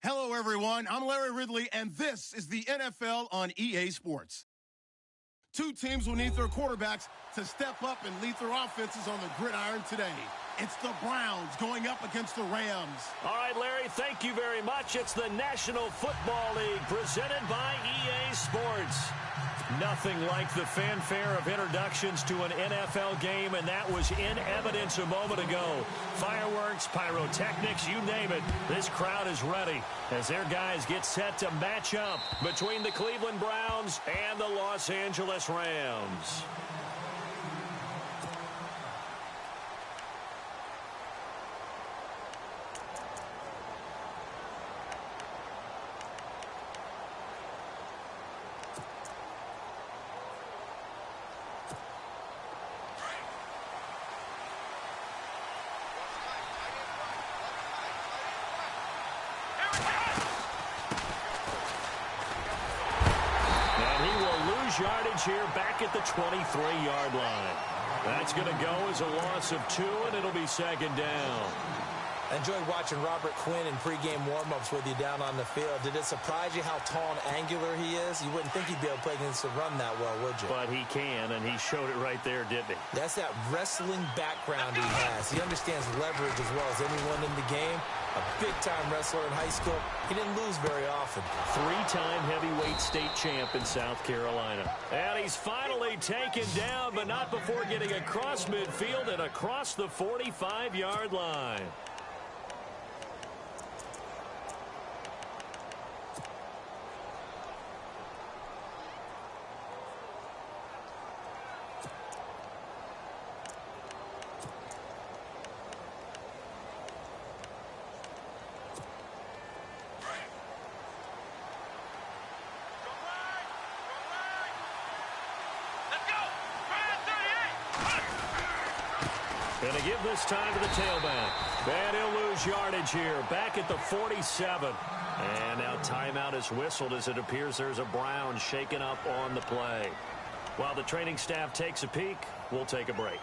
Hello, everyone. I'm Larry Ridley, and this is the NFL on EA Sports. Two teams will need their quarterbacks to step up and lead their offenses on the gridiron today. It's the Browns going up against the Rams. All right, Larry, thank you very much. It's the National Football League presented by EA Sports. Nothing like the fanfare of introductions to an NFL game, and that was in evidence a moment ago. Fireworks, pyrotechnics, you name it. This crowd is ready as their guys get set to match up between the Cleveland Browns and the Los Angeles Rams. Yardage here back at the 23-yard line. That's going to go as a loss of 2, and it'll be second down. I enjoyed watching Robert Quinn in pregame warm-ups with you down on the field. Did it surprise you how tall and angular he is? You wouldn't think he'd be able to play against the run that well, would you? But he can, and he showed it right there, didn't he? That's that wrestling background he has. He understands leverage as well as anyone in the game. A big-time wrestler in high school. He didn't lose very often. 3-time heavyweight state champ in South Carolina. And he's finally taken down, but not before getting across midfield and across the 45-yard line. Going to give this time to the tailback. And he'll lose yardage here. Back at the 47. And now timeout is whistled as it appears there's a Brown shaken up on the play. While the training staff takes a peek, we'll take a break.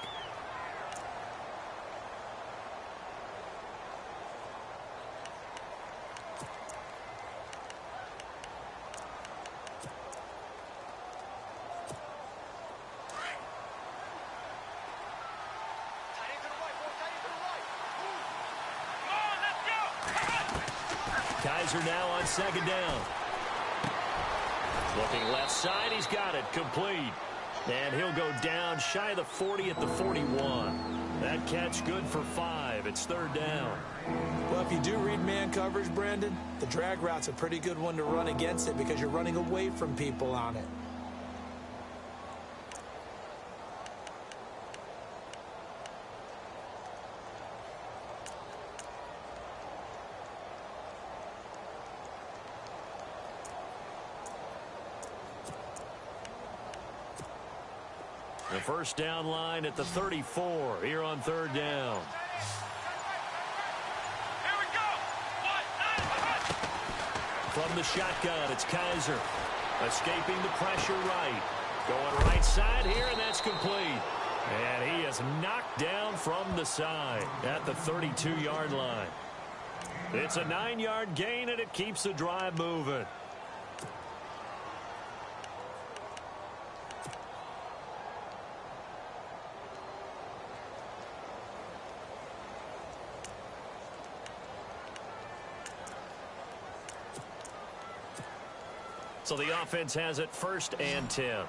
Kaiser now on second down. Looking left side, he's got it, complete. And he'll go down shy of the 40 at the 41. That catch good for 5. It's third down. Well, if you do read man coverage, Brandon, the drag route's a pretty good one to run against it because you're running away from people on it. The first down line at the 34 here on third down. Here we go. From the shotgun, it's Kaiser. Escaping the pressure right. Going right side here, and that's complete. And he is knocked down from the side at the 32-yard line. It's a 9-yard gain, and it keeps the drive moving. So the offense has it first and 10.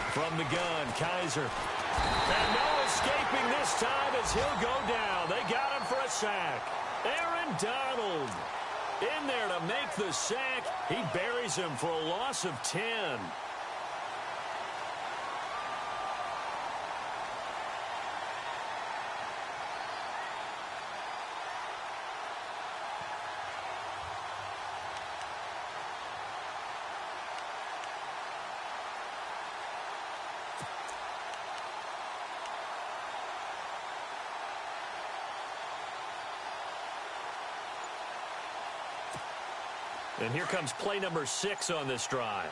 From the gun, Kaiser. And no escaping this time as he'll go down. They got him for a sack. Aaron Donald in there to make the sack. He buries him for a loss of 10. And here comes play number 6 on this drive.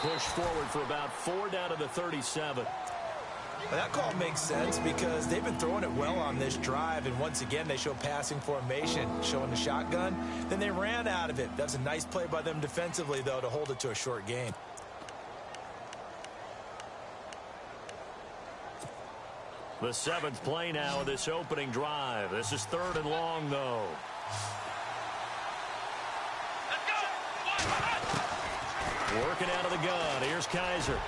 push forward for about 4 down to the 37. That call makes sense because they've been throwing it well on this drive, and once again they show passing formation, showing the shotgun. Then they ran out of it. That's a nice play by them defensively, though, to hold it to a short gain. The 7th play now of this opening drive. This is 3rd and long, though. Working out of the gun. Here's Kaiser.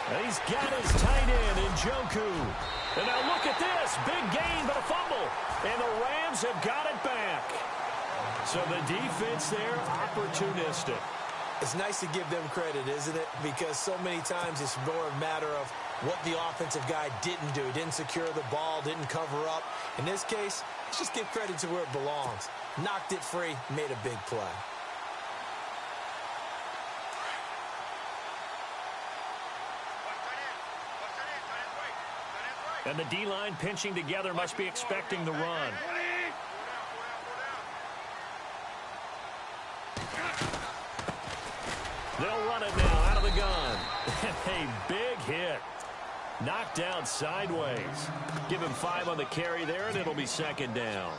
And he's got his tight end in Njoku. And now look at this. Big gain, but a fumble. And the Rams have got it back. So the defense there, opportunistic. It's nice to give them credit, isn't it? Because so many times it's more a matter of what the offensive guy didn't do. Didn't secure the ball, didn't cover up. In this case, let's just give credit to where it belongs. Knocked it free, made a big play. And the D-line pinching together must be expecting the run. They'll run it now out of the gun. A big hit. Knocked down sideways. Give him 5 on the carry there, and it'll be 2nd down.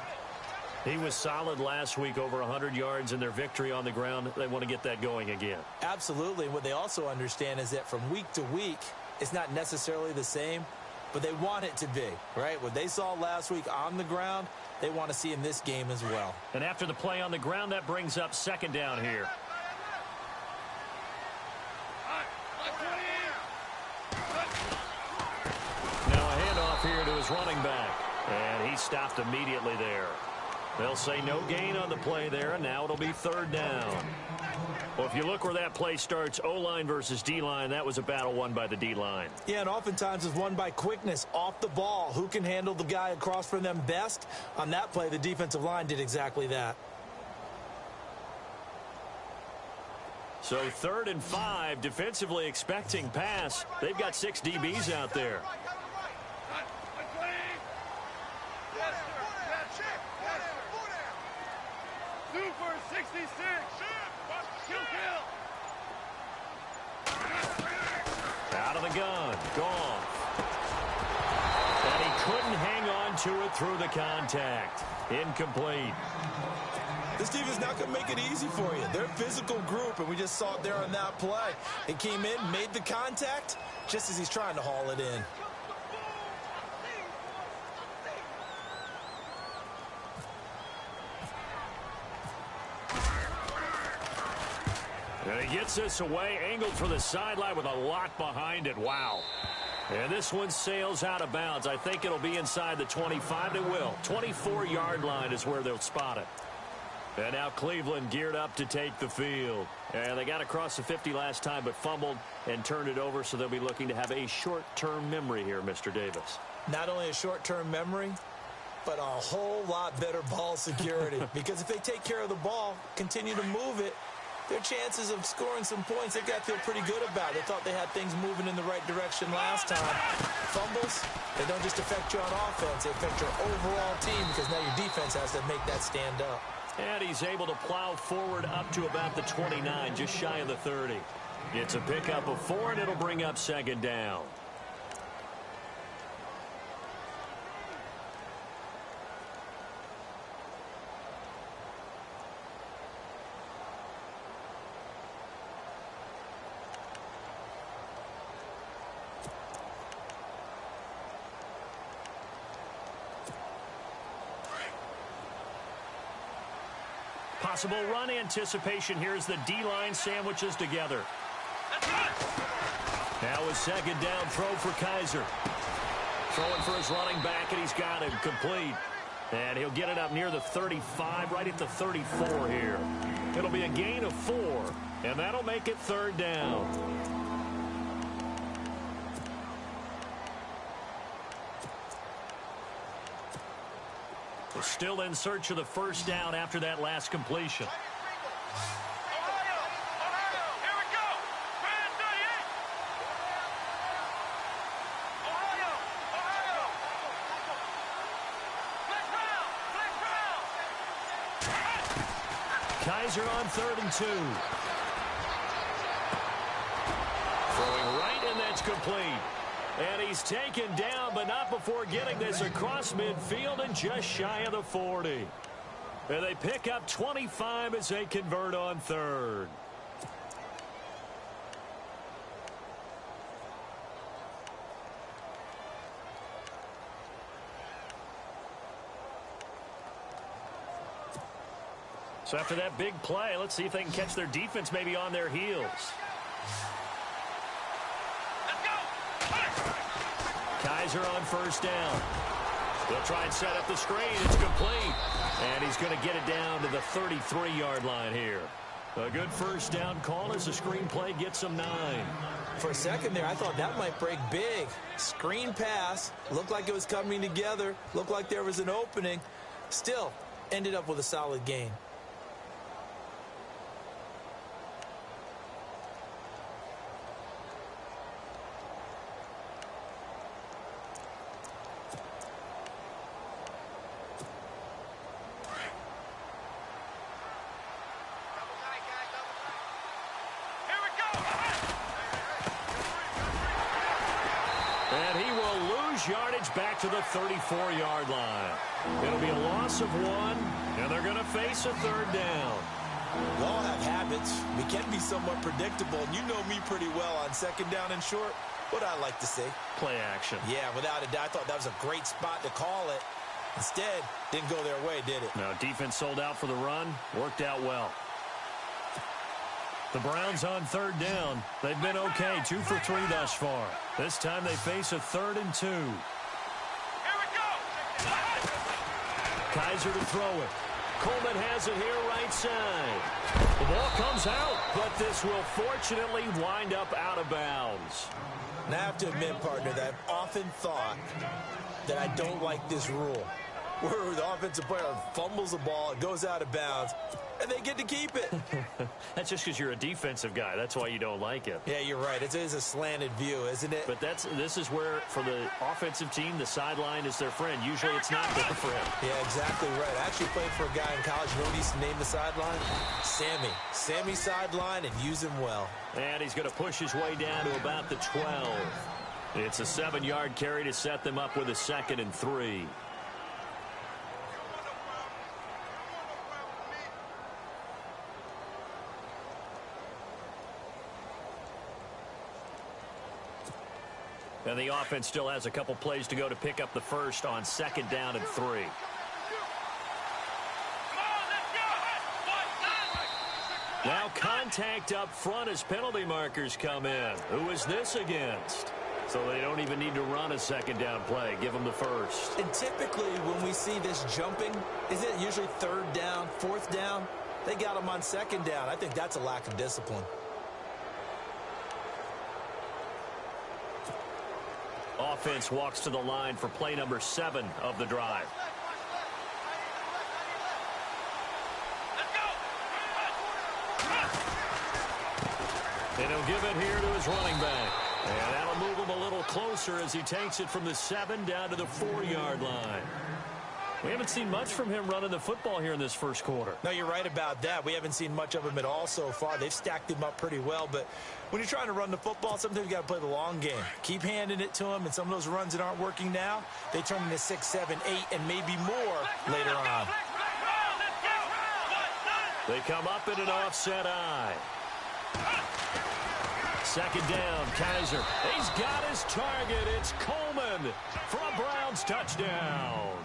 He was solid last week, over 100 yards in their victory on the ground. They want to get that going again. Absolutely. And what they also understand is that from week to week, it's not necessarily the same, but they want it to be, right? What they saw last week on the ground, they want to see in this game as well. And after the play on the ground, that brings up 2nd down here. Now a handoff here to his running back. And he stopped immediately there. They'll say no gain on the play there, and now it'll be 3rd down. Well, if you look where that play starts, O-line versus D-line, that was a battle won by the D-line. Yeah, and oftentimes it's won by quickness off the ball. Who can handle the guy across from them best? On that play, the defensive line did exactly that. So 3rd and 5, defensively expecting pass. They've got 6 DBs out there. Out of the gun. Gone. And he couldn't hang on to it through the contact. Incomplete. This team is not going to make it easy for you. They're a physical group, and we just saw it there on that play. It came in, made the contact, just as he's trying to haul it in. And he gets this away, angled for the sideline with a lot behind it. Wow. And this one sails out of bounds. I think it'll be inside the 25. It will. 24-yard line is where they'll spot it. And now Cleveland geared up to take the field. And they got across the 50 last time, but fumbled and turned it over, so they'll be looking to have a short-term memory here, Mr. Davis. Not only a short-term memory, but a whole lot better ball security. Because if they take care of the ball, continue to move it, their chances of scoring some points, they've got to feel pretty good about. They thought they had things moving in the right direction last time. Fumbles, they don't just affect you on offense, they affect your overall team because now your defense has to make that stand up. And he's able to plow forward up to about the 29, just shy of the 30. It's a pickup of 4, and it'll bring up 2nd down. Possible run anticipation here as the D-line sandwiches together. Now a 2nd down throw for Kaiser. Throwing for his running back, and he's got him complete. And he'll get it up near the 35, right at the 34 here. It'll be a gain of 4, and that'll make it 3rd down. Still in search of the 1st down after that last completion. Kaiser on 3rd and 2. complete. And he's taken down, but not before getting this across midfield and just shy of the 40. And they pick up 25 as they convert on third. So after that big play, let's see if they can catch their defense maybe on their heels. Kaiser on first down. They'll try and set up the screen. It's complete. And he's going to get it down to the 33-yard line here. A good first down call as the screen play gets them 9. For a second there, I thought that might break big. Screen pass. Looked like it was coming together. Looked like there was an opening. Still, ended up with a solid gain. And he will lose yardage back to the 34-yard line. It'll be a loss of 1, and they're going to face a third down. We all have habits. We can be somewhat predictable, and you know me pretty well on second down and short. What I like to say? Play action. Yeah, without a doubt. I thought that was a great spot to call it. Instead, didn't go their way, did it? Now, defense sold out for the run. Worked out well. The Browns on third down. They've been okay, 2 for 3 thus far. This time they face a 3rd and 2. Here we go. Kaiser to throw it. Coleman has it here right side. The ball comes out, but this will fortunately wind up out of bounds. And I have to admit, partner, that I've often thought that I don't like this rule, where the offensive player fumbles the ball, it goes out of bounds, and they get to keep it. That's just because you're a defensive guy. That's why you don't like it. Yeah, you're right. It is a slanted view, isn't it? But this is where, for the offensive team, the sideline is their friend. Usually it's not there for him. Yeah, exactly right. I actually played for a guy in college. You know what he used to name the sideline? Sammy. Sammy sideline, and use him well. And he's going to push his way down to about the 12. It's a 7-yard carry to set them up with a 2nd and 3. And the offense still has a couple plays to go to pick up the first on 2nd down and 3. Now contact up front as penalty markers come in. Who is this against? So they don't even need to run a 2nd down play. Give them the first. And typically when we see this jumping, is it usually 3rd down, 4th down? They got them on 2nd down. I think that's a lack of discipline. Offense walks to the line for play number 7 of the drive. And he'll give it here to his running back. And that'll move him a little closer as he takes it from the 7 down to the 4-yard line. We haven't seen much from him running the football here in this first quarter. No, you're right about that. We haven't seen much of him at all so far. They've stacked him up pretty well, but when you're trying to run the football, sometimes you got to play the long game. Keep handing it to him, and some of those runs that aren't working now, they turn into 6, 7, 8, and maybe more later on. They come up in an offset eye. 2nd down, Kaiser. He's got his target. It's Coleman for a Browns touchdown.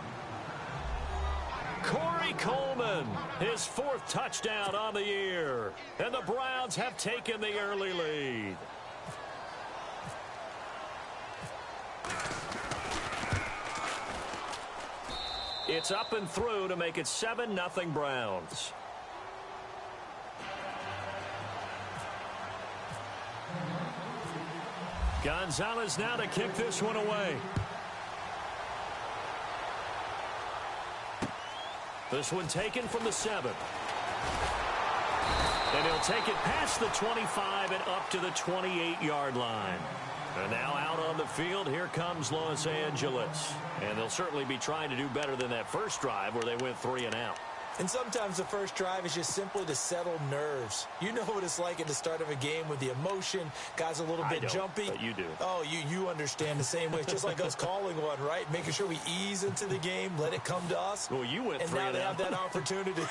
Corey Coleman, his 4th touchdown on the year. And the Browns have taken the early lead. It's up and through to make it 7-0 Browns. Gonzalez now to kick this one away. This one taken from the 7. And he'll take it past the 25 and up to the 28-yard line. And now out on the field, here comes Los Angeles. And they'll certainly be trying to do better than that first drive where they went 3 and out. And sometimes the first drive is just simply to settle nerves. You know what it's like at the start of a game with the emotion. Guys a little bit jumpy. But you do. Oh, you understand the same way. It's just like us calling one, right? Making sure we ease into the game, let it come to us. Well, you went 3 and out. And now they have that opportunity.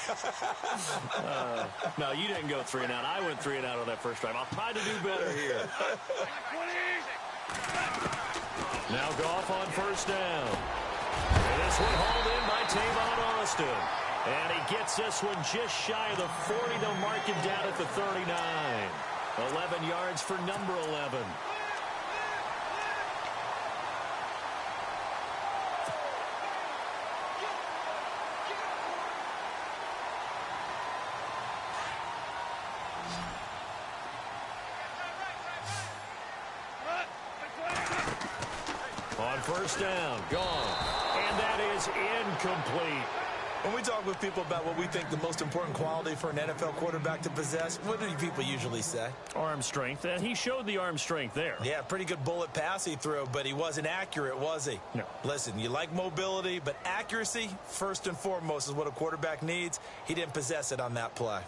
No, you didn't go 3 and out. I went 3 and out on that first drive. I'll try to do better here. Now Goff on first down. And this one hauled in by Tavon Austin. And he gets this one just shy of the 40. They'll mark him down at the 39. 11 yards for number 11. On first down, gone. And that is incomplete. When we talk with people about what we think the most important quality for an NFL quarterback to possess, what do people usually say? Arm strength, and he showed the arm strength there. Yeah, pretty good bullet pass he threw, but he wasn't accurate, was he? No. Listen, you like mobility, but accuracy, first and foremost, is what a quarterback needs. He didn't possess it on that play.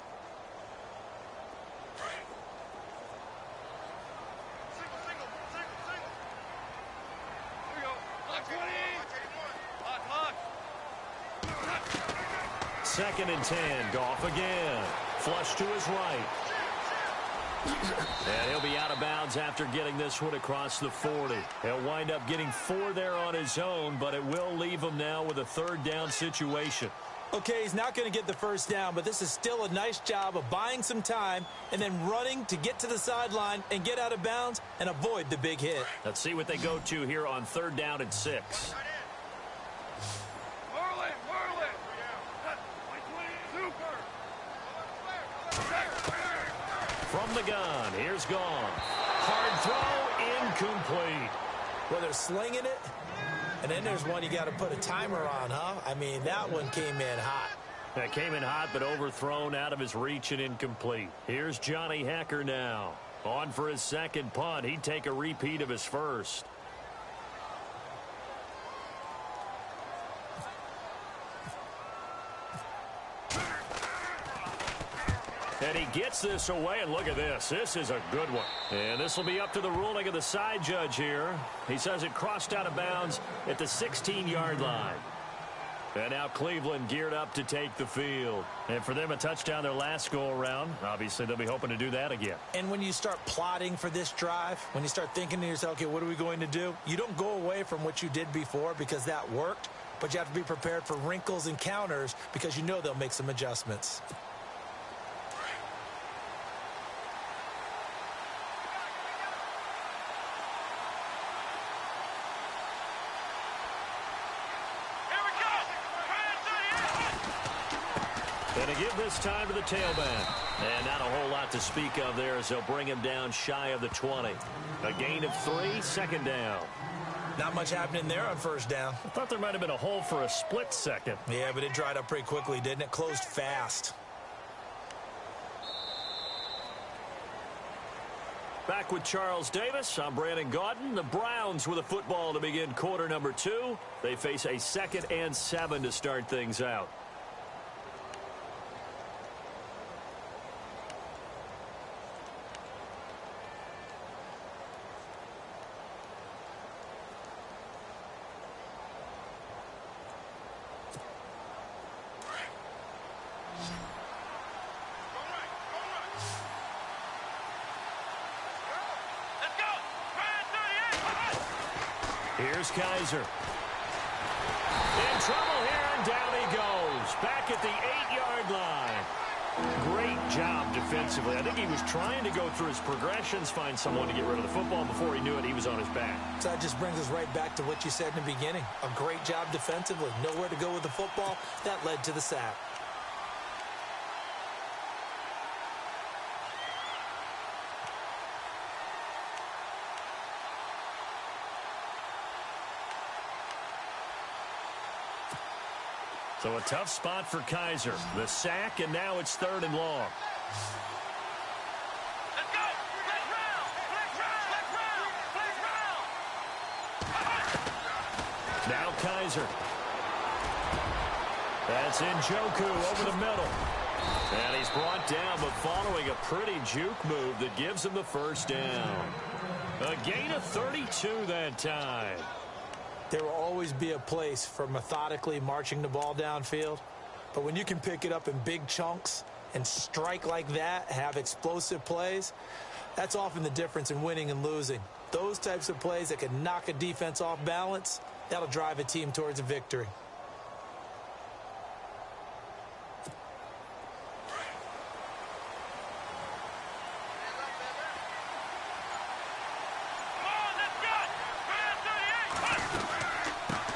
Second and 10. Goff again. Flush to his right. And he'll be out of bounds after getting this one across the 40. He'll wind up getting 4 there on his own, but it will leave him now with a third down situation. Okay, he's not going to get the first down, but this is still a nice job of buying some time and then running to get to the sideline and get out of bounds and avoid the big hit. Let's see what they go to here on third down and 6. From the gun, here's Goff. Hard throw, incomplete. Well, they're slinging it, and then there's one you got to put a timer on, huh? I mean, that one came in hot. That came in hot, but overthrown, out of his reach and incomplete. Here's Johnny Hecker now. On for his second punt. He'd take a repeat of his first. And he gets this away, and look at this. This is a good one. And this will be up to the ruling of the side judge here. He says it crossed out of bounds at the 16-yard line. And now Cleveland geared up to take the field. And for them, a touchdown their last go-around. Obviously, they'll be hoping to do that again. And when you start plotting for this drive, when you start thinking to yourself, okay, what are we going to do? You don't go away from what you did before because that worked, but you have to be prepared for wrinkles and counters because you know they'll make some adjustments. And to give this time to the tailback. And not a whole lot to speak of there as they'll bring him down shy of the 20. A gain of 3, second down. Not much happening there on first down. I thought there might have been a hole for a split second. Yeah, but it dried up pretty quickly, didn't it? Closed fast. Back with Charles Davis. I'm Brandon Gaudin. The Browns with a football to begin quarter number 2. They face a 2nd and 7 to start things out. Here's Kaiser. In trouble here, and down he goes. Back at the 8-yard line. Great job defensively. I think he was trying to go through his progressions, find someone to get rid of the football. Before he knew it, he was on his back. So that just brings us right back to what you said in the beginning. A great job defensively. Nowhere to go with the football. That led to the sack. So a tough spot for Kaiser. The sack, and now it's 3rd and long. Let's go! Let's round! Let's round! Let's round! Now Kaiser. That's Njoku over the middle. And he's brought down, but following a pretty juke move that gives him the first down. A gain of 32 that time. There will always be a place for methodically marching the ball downfield. But when you can pick it up in big chunks and strike like that, have explosive plays, that's often the difference in winning and losing. Those types of plays that can knock a defense off balance, that'll drive a team towards a victory.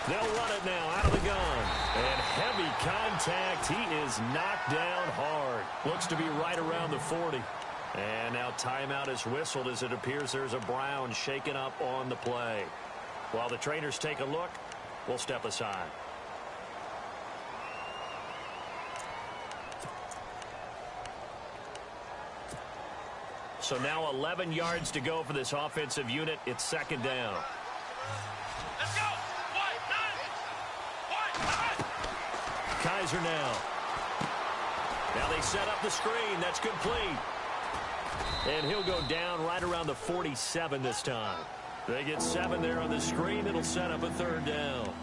They'll run it now out of the gun. And heavy contact. He is knocked down hard. Looks to be right around the 40. And now timeout is whistled as it appears there's a Brown shaken up on the play. While the trainers take a look, we'll step aside. So now 11 yards to go for this offensive unit. It's second down. Let's go. Kaiser now. Now they set up the screen. That's complete. And he'll go down right around the 47 this time. They get 7 there on the screen. It'll set up a third down.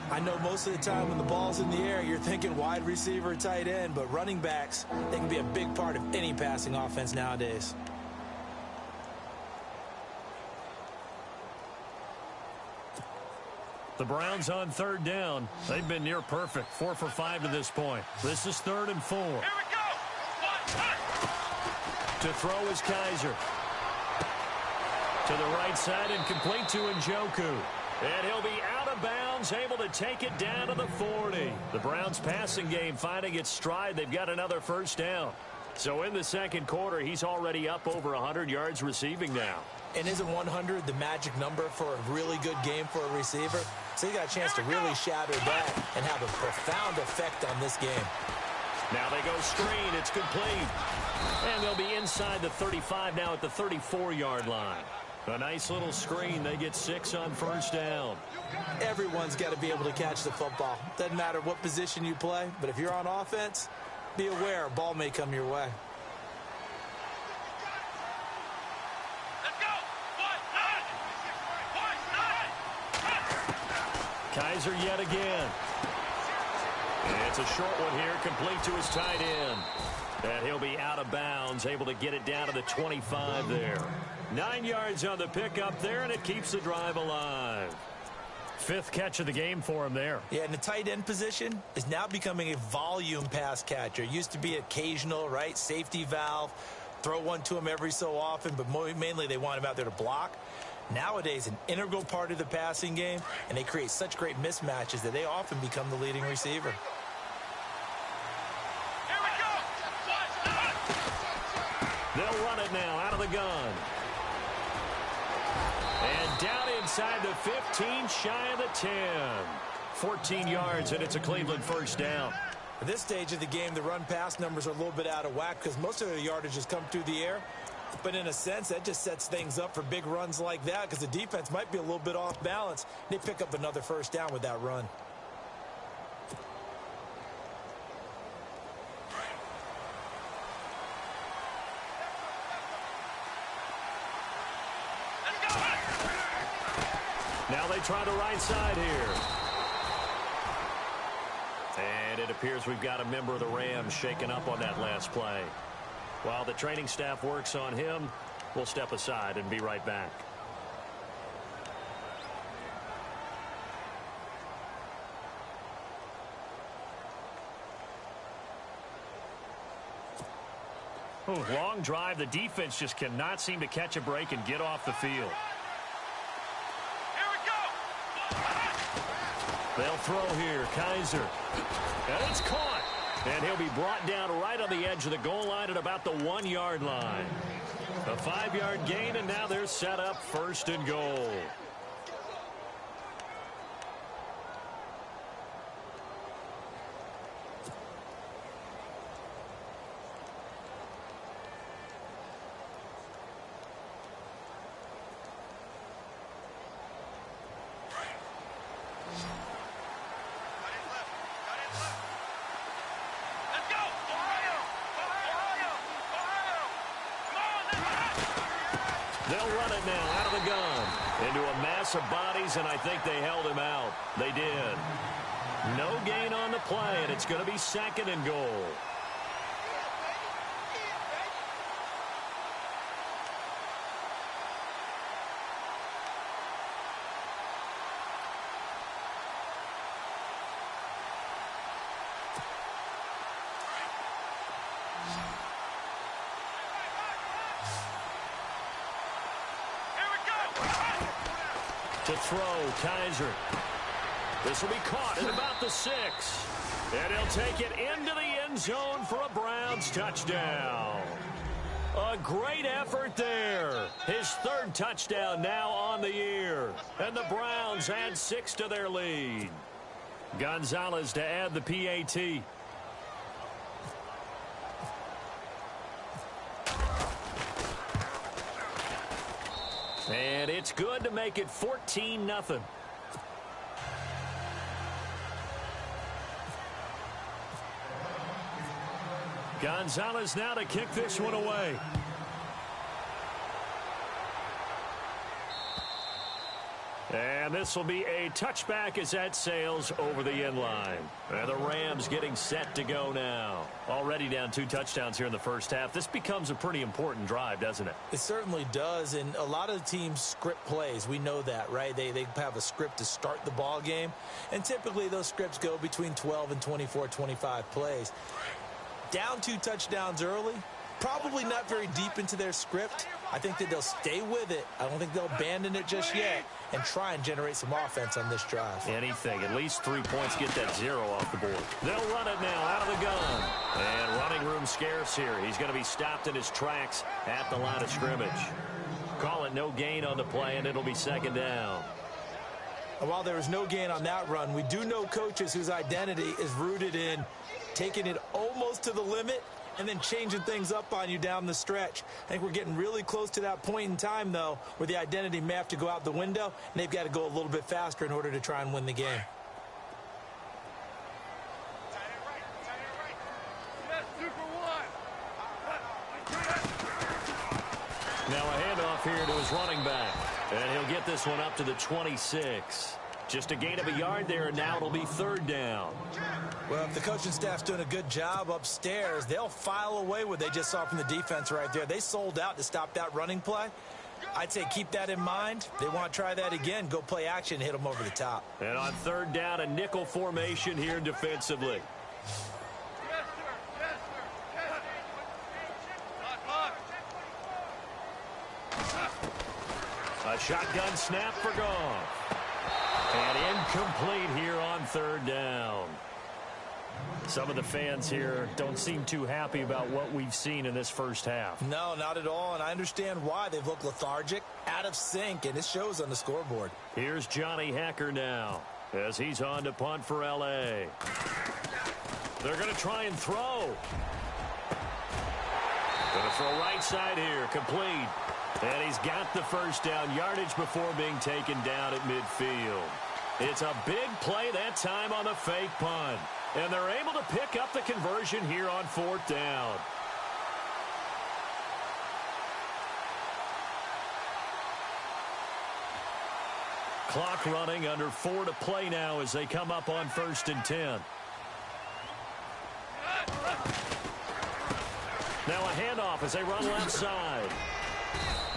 I know most of the time when the ball's in the air, you're thinking wide receiver, tight end, but running backs, they can be a big part of any passing offense nowadays. The Browns on third down. They've been near perfect. 4 for 5 to this point. This is 3rd and 4. Here we go. To throw is Kaiser. To the right side and complete to Njoku. And he'll be out of bounds, able to take it down to the 40. The Browns passing game finding its stride. They've got another first down. So in the second quarter, he's already up over 100 yards receiving now. And isn't 100 the magic number for a really good game for a receiver? So you got a chance to really shatter that and have a profound effect on this game. Now they go screen. It's complete. And they'll be inside the 35 now at the 34-yard line. A nice little screen. They get 6 on first down. Everyone's got to be able to catch the football. Doesn't matter what position you play, but if you're on offense, be aware a ball may come your way. Kaiser yet again. And it's a short one here, complete to his tight end. And he'll be out of bounds, able to get it down to the 25 there. 9 yards on the pickup there, and it keeps the drive alive. 5th catch of the game for him there. Yeah, and the tight end position is now becoming a volume pass catcher. It used to be occasional, right? Safety valve, throw one to him every so often, but mainly they want him out there to block. Nowadays, an integral part of the passing game, and they create such great mismatches that they often become the leading receiver. Here we go. They'll run it now out of the gun. And down inside the 15, shy of the 10. 14 yards, and it's a Cleveland first down. At this stage of the game, the run-pass numbers are a little bit out of whack because most of their yardage has come through the air. But in a sense, that just sets things up for big runs like that because the defense might be a little bit off balance. They pick up another first down with that run. Now they try the right side here. And it appears we've got a member of the Rams shaken up on that last play. While the training staff works on him, we'll step aside and be right back. Ooh, long drive. The defense just cannot seem to catch a break and get off the field. They'll throw here. Kaiser. And it's caught. And he'll be brought down right on the edge of the goal line at about the 1-yard line. A 5-yard gain, and now they're set up 1st and goal. They'll run it now out of the gun. Into a mass of bodies, and I think they held him out. They did. No gain on the play, and it's going to be 2nd and goal. To throw, Kaiser. This will be caught at about the 6. And he'll take it into the end zone for a Browns touchdown. A great effort there. His 3rd touchdown now on the year. And the Browns add 6 to their lead. Gonzalez to add the PAT. And it's good to make it 14-0. Gonzalez now to kick this one away. And this will be a touchback as that sails over the end line. And the Rams getting set to go now. Already down 2 touchdowns here in the first half. This becomes a pretty important drive, doesn't it? It certainly does, and a lot of the teams script plays. We know that, right? They have a script to start the ball game, and typically those scripts go between 12 and 24, 25 plays. Down 2 touchdowns early, probably not very deep into their script. I think that they'll stay with it. I don't think they'll abandon it just yet and try and generate some offense on this drive. Anything. At least 3 points. Get that 0 off the board. They'll run it now out of the gun. And running room scarce here. He's going to be stopped in his tracks at the line of scrimmage. Call it no gain on the play, and it'll be 2nd down. And while there was no gain on that run, we do know coaches whose identity is rooted in taking it almost to the limit and then changing things up on you down the stretch. I think we're getting really close to that point in time, though, where the identity may have to go out the window, and they've got to go a little bit faster in order to try and win the game. Now a handoff here to his running back, and he'll get this one up to the 26. Just a gain of a yard there, and now it'll be 3rd down. Well, if the coaching staff's doing a good job upstairs, they'll file away what they just saw from the defense right there. They sold out to stop that running play. I'd say keep that in mind. They want to try that again, go play action, hit them over the top. And on 3rd down, a nickel formation here defensively. A shotgun snap for Goff. And incomplete here on 3rd down. Some of the fans here don't seem too happy about what we've seen in this first half. No, not at all, and I understand why. They've looked lethargic, out of sync, and it shows on the scoreboard. Here's Johnny Hacker now as he's on to punt for L.A. They're going to try and throw. Going to throw right side here, complete. And he's got the first down, yardage before being taken down at midfield. It's a big play that time on the fake punt. And they're able to pick up the conversion here on 4th down. Clock running, under 4 to play now as they come up on 1st and 10. Now a handoff as they run left side.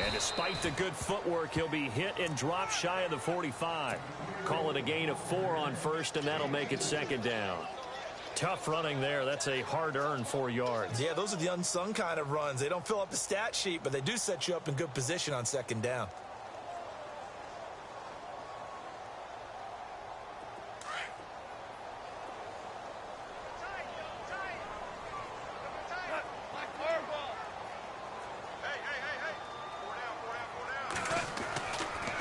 And despite the good footwork, he'll be hit and dropped shy of the 45. Call it a gain of 4 on 1st, and that'll make it 2nd down. Tough running there. That's a hard-earned 4 yards. Yeah, those are the unsung kind of runs. They don't fill up the stat sheet, but they do set you up in good position on 2nd down.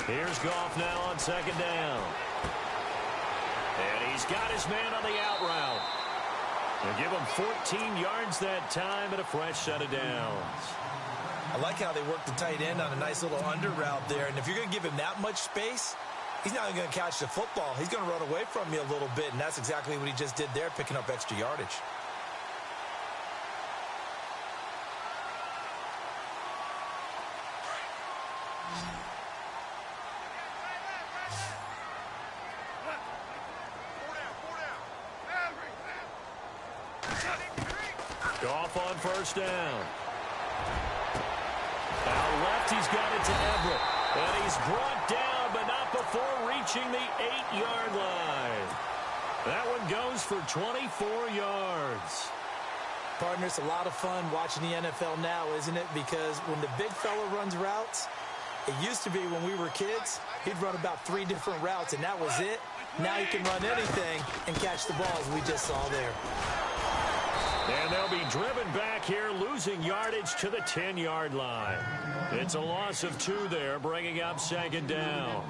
Here's Goff now on 2nd down. And he's got his man on the out route. They'll give him 14 yards that time and a fresh set of downs. I like how they work the tight end on a nice little under route there. And if you're going to give him that much space, he's not even going to catch the football. He's going to run away from you a little bit, and that's exactly what he just did there, picking up extra yardage. Goff on first down. Out left, he's got it to Everett. And he's brought down, but not before reaching the 8-yard line. That one goes for 24 yards. Partner, it's a lot of fun watching the NFL now, isn't it? Because when the big fella runs routes, it used to be when we were kids, he'd run about 3 different routes, and that was it. Now he can run anything and catch the ball, as we just saw there. And they'll be driven back here, losing yardage to the 10-yard line. It's a loss of 2 there, bringing up second down.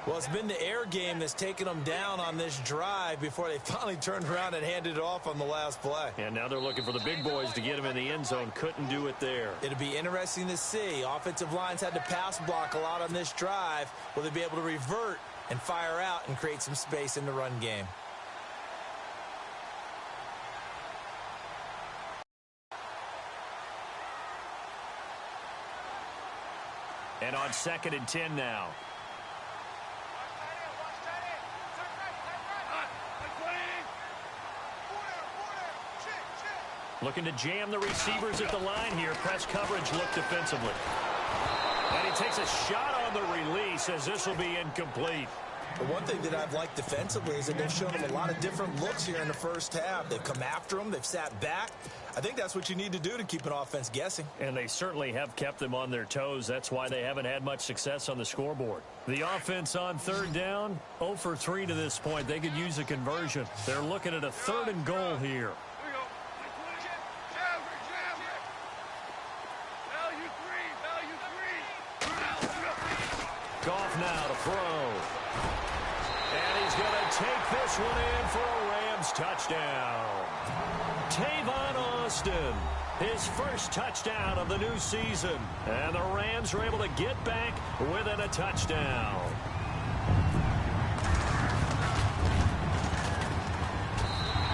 Well, it's been the air game that's taken them down on this drive before they finally turned around and handed it off on the last play. And now they're looking for the big boys to get him in the end zone. Couldn't do it there. It'll be interesting to see. Offensive lines had to pass block a lot on this drive. Will they be able to revert and fire out and create some space in the run game? And on 2nd and 10 now. Looking to jam the receivers at the line here. Press coverage look defensively. And he takes a shot on the release as this will be incomplete. The one thing that I've liked defensively is that they've shown him a lot of different looks here in the first half. They've come after him. They've sat back. I think that's what you need to do to keep an offense guessing. And they certainly have kept them on their toes. That's why they haven't had much success on the scoreboard. The offense on 3rd down, 0 for 3 to this point. They could use a conversion. They're looking at a 3rd and goal here. Goff now to throw. And he's going to take this one in for a Rams touchdown. Tavon Austin, his first touchdown of the new season. And the Rams were able to get back within a touchdown.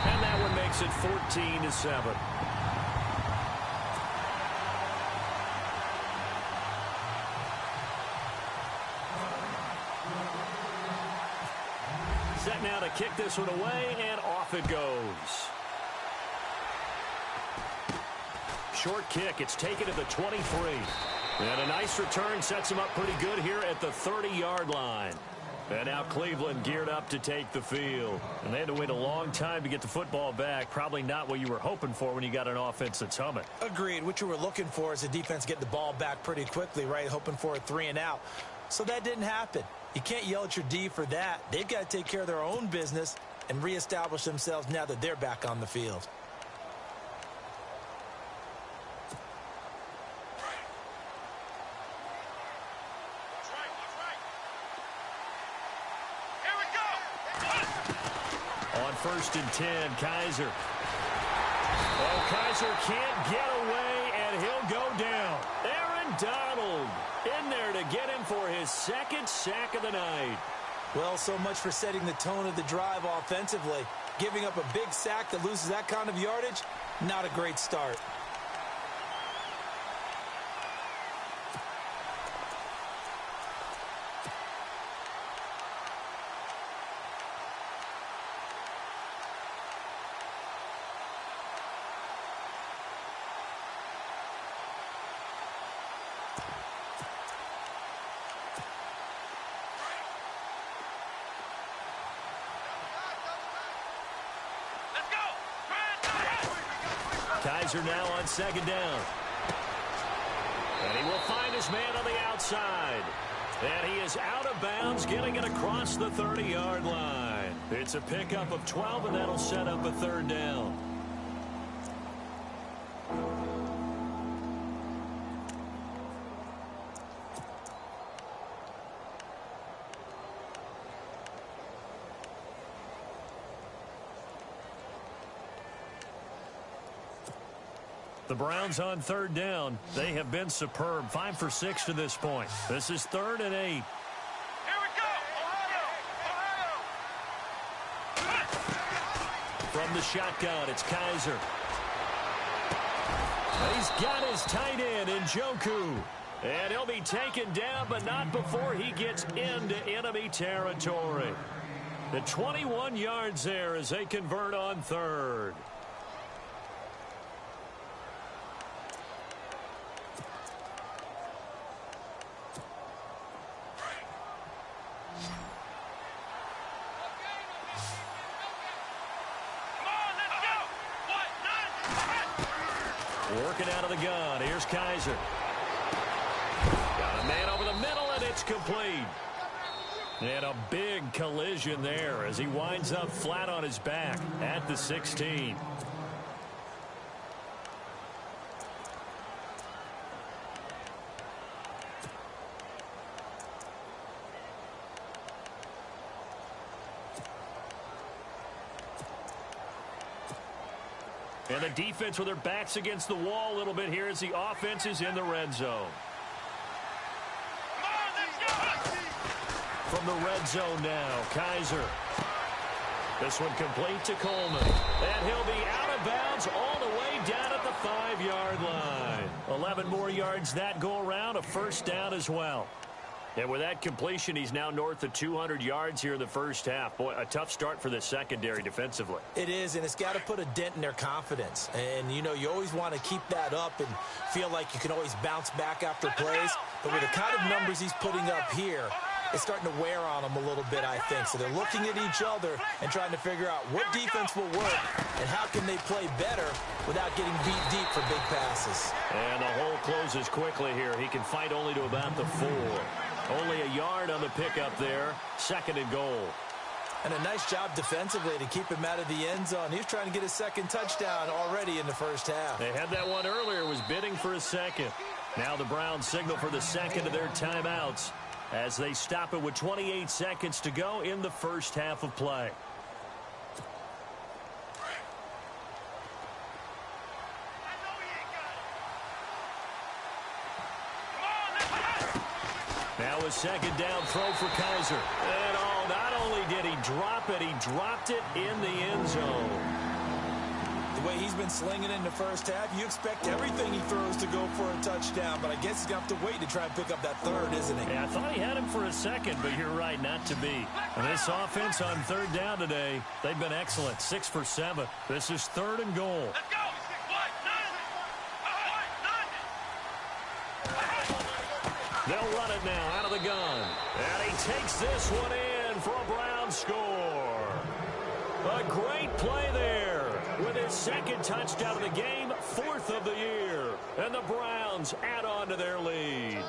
And that one makes it 14-7. Set now to kick this one away, and off it goes. Short kick. It's taken to the 23. And a nice return sets him up pretty good here at the 30-yard line. And now Cleveland geared up to take the field. And they had to wait a long time to get the football back. Probably not what you were hoping for when you got an offense that's humming. Agreed. What you were looking for is the defense get the ball back pretty quickly, right? Hoping for a 3 and out. So that didn't happen. You can't yell at your D for that. They've got to take care of their own business and reestablish themselves now that they're back on the field. On 1st and 10, Kaiser. Oh, Kaiser can't get away, and he'll go down. Aaron Donald in there to get him for his 2nd sack of the night. Well, so much for setting the tone of the drive offensively. Giving up a big sack that loses that kind of yardage, not a great start. Kaiser now on 2nd down. And he will find his man on the outside. And he is out of bounds, getting it across the 30-yard line. It's a pickup of 12, and that'll set up a 3rd down. The Browns on 3rd down. They have been superb. 5 for 6 to this point. This is 3rd and 8. Here we go. Ohio. From the shotgun, it's Kaiser. He's got his tight end in Njoku. And he'll be taken down, but not before he gets into enemy territory. The 21 yards there as they convert on 3rd. Working out of the gun. Here's Kaiser. Got a man over the middle, and it's complete. And a big collision there as he winds up flat on his back at the 16. And the defense with their backs against the wall a little bit here as the offense is in the red zone. From the red zone now, Kaiser. This one complete to Coleman. And he'll be out of bounds all the way down at the 5-yard line. 11 more yards that go around, a first down as well. And with that completion, he's now north of 200 yards here in the first half. Boy, a tough start for the secondary defensively. It is, and it's got to put a dent in their confidence. And, you know, you always want to keep that up and feel like you can always bounce back after plays. But with the kind of numbers he's putting up here, it's starting to wear on them a little bit, I think. So they're looking at each other and trying to figure out what defense will work and how can they play better without getting beat deep for big passes. And the hole closes quickly here. He can fight only to about the 4. Only a yard on the pickup there. 2nd and goal. And a nice job defensively to keep him out of the end zone. He was trying to get his second touchdown already in the first half. They had that one earlier, was bidding for a second. Now the Browns signal for the second of their timeouts as they stop it with 28 seconds to go in the first half of play. Now a second down throw for Kaiser. And not only did he drop it, he dropped it in the end zone. The way he's been slinging it in the first half, you expect everything he throws to go for a touchdown, but I guess he's going to have to wait to try and pick up that third, isn't he? Yeah, I thought he had him for a second, but you're right, not to be. And this offense on third down today, they've been excellent, 6 for 7. This is 3rd and goal. Let's go. They'll run it now out of the gun. And he takes this one in for a Brown score. A great play there with his 2nd touchdown of the game, 4th of the year. And the Browns add on to their lead.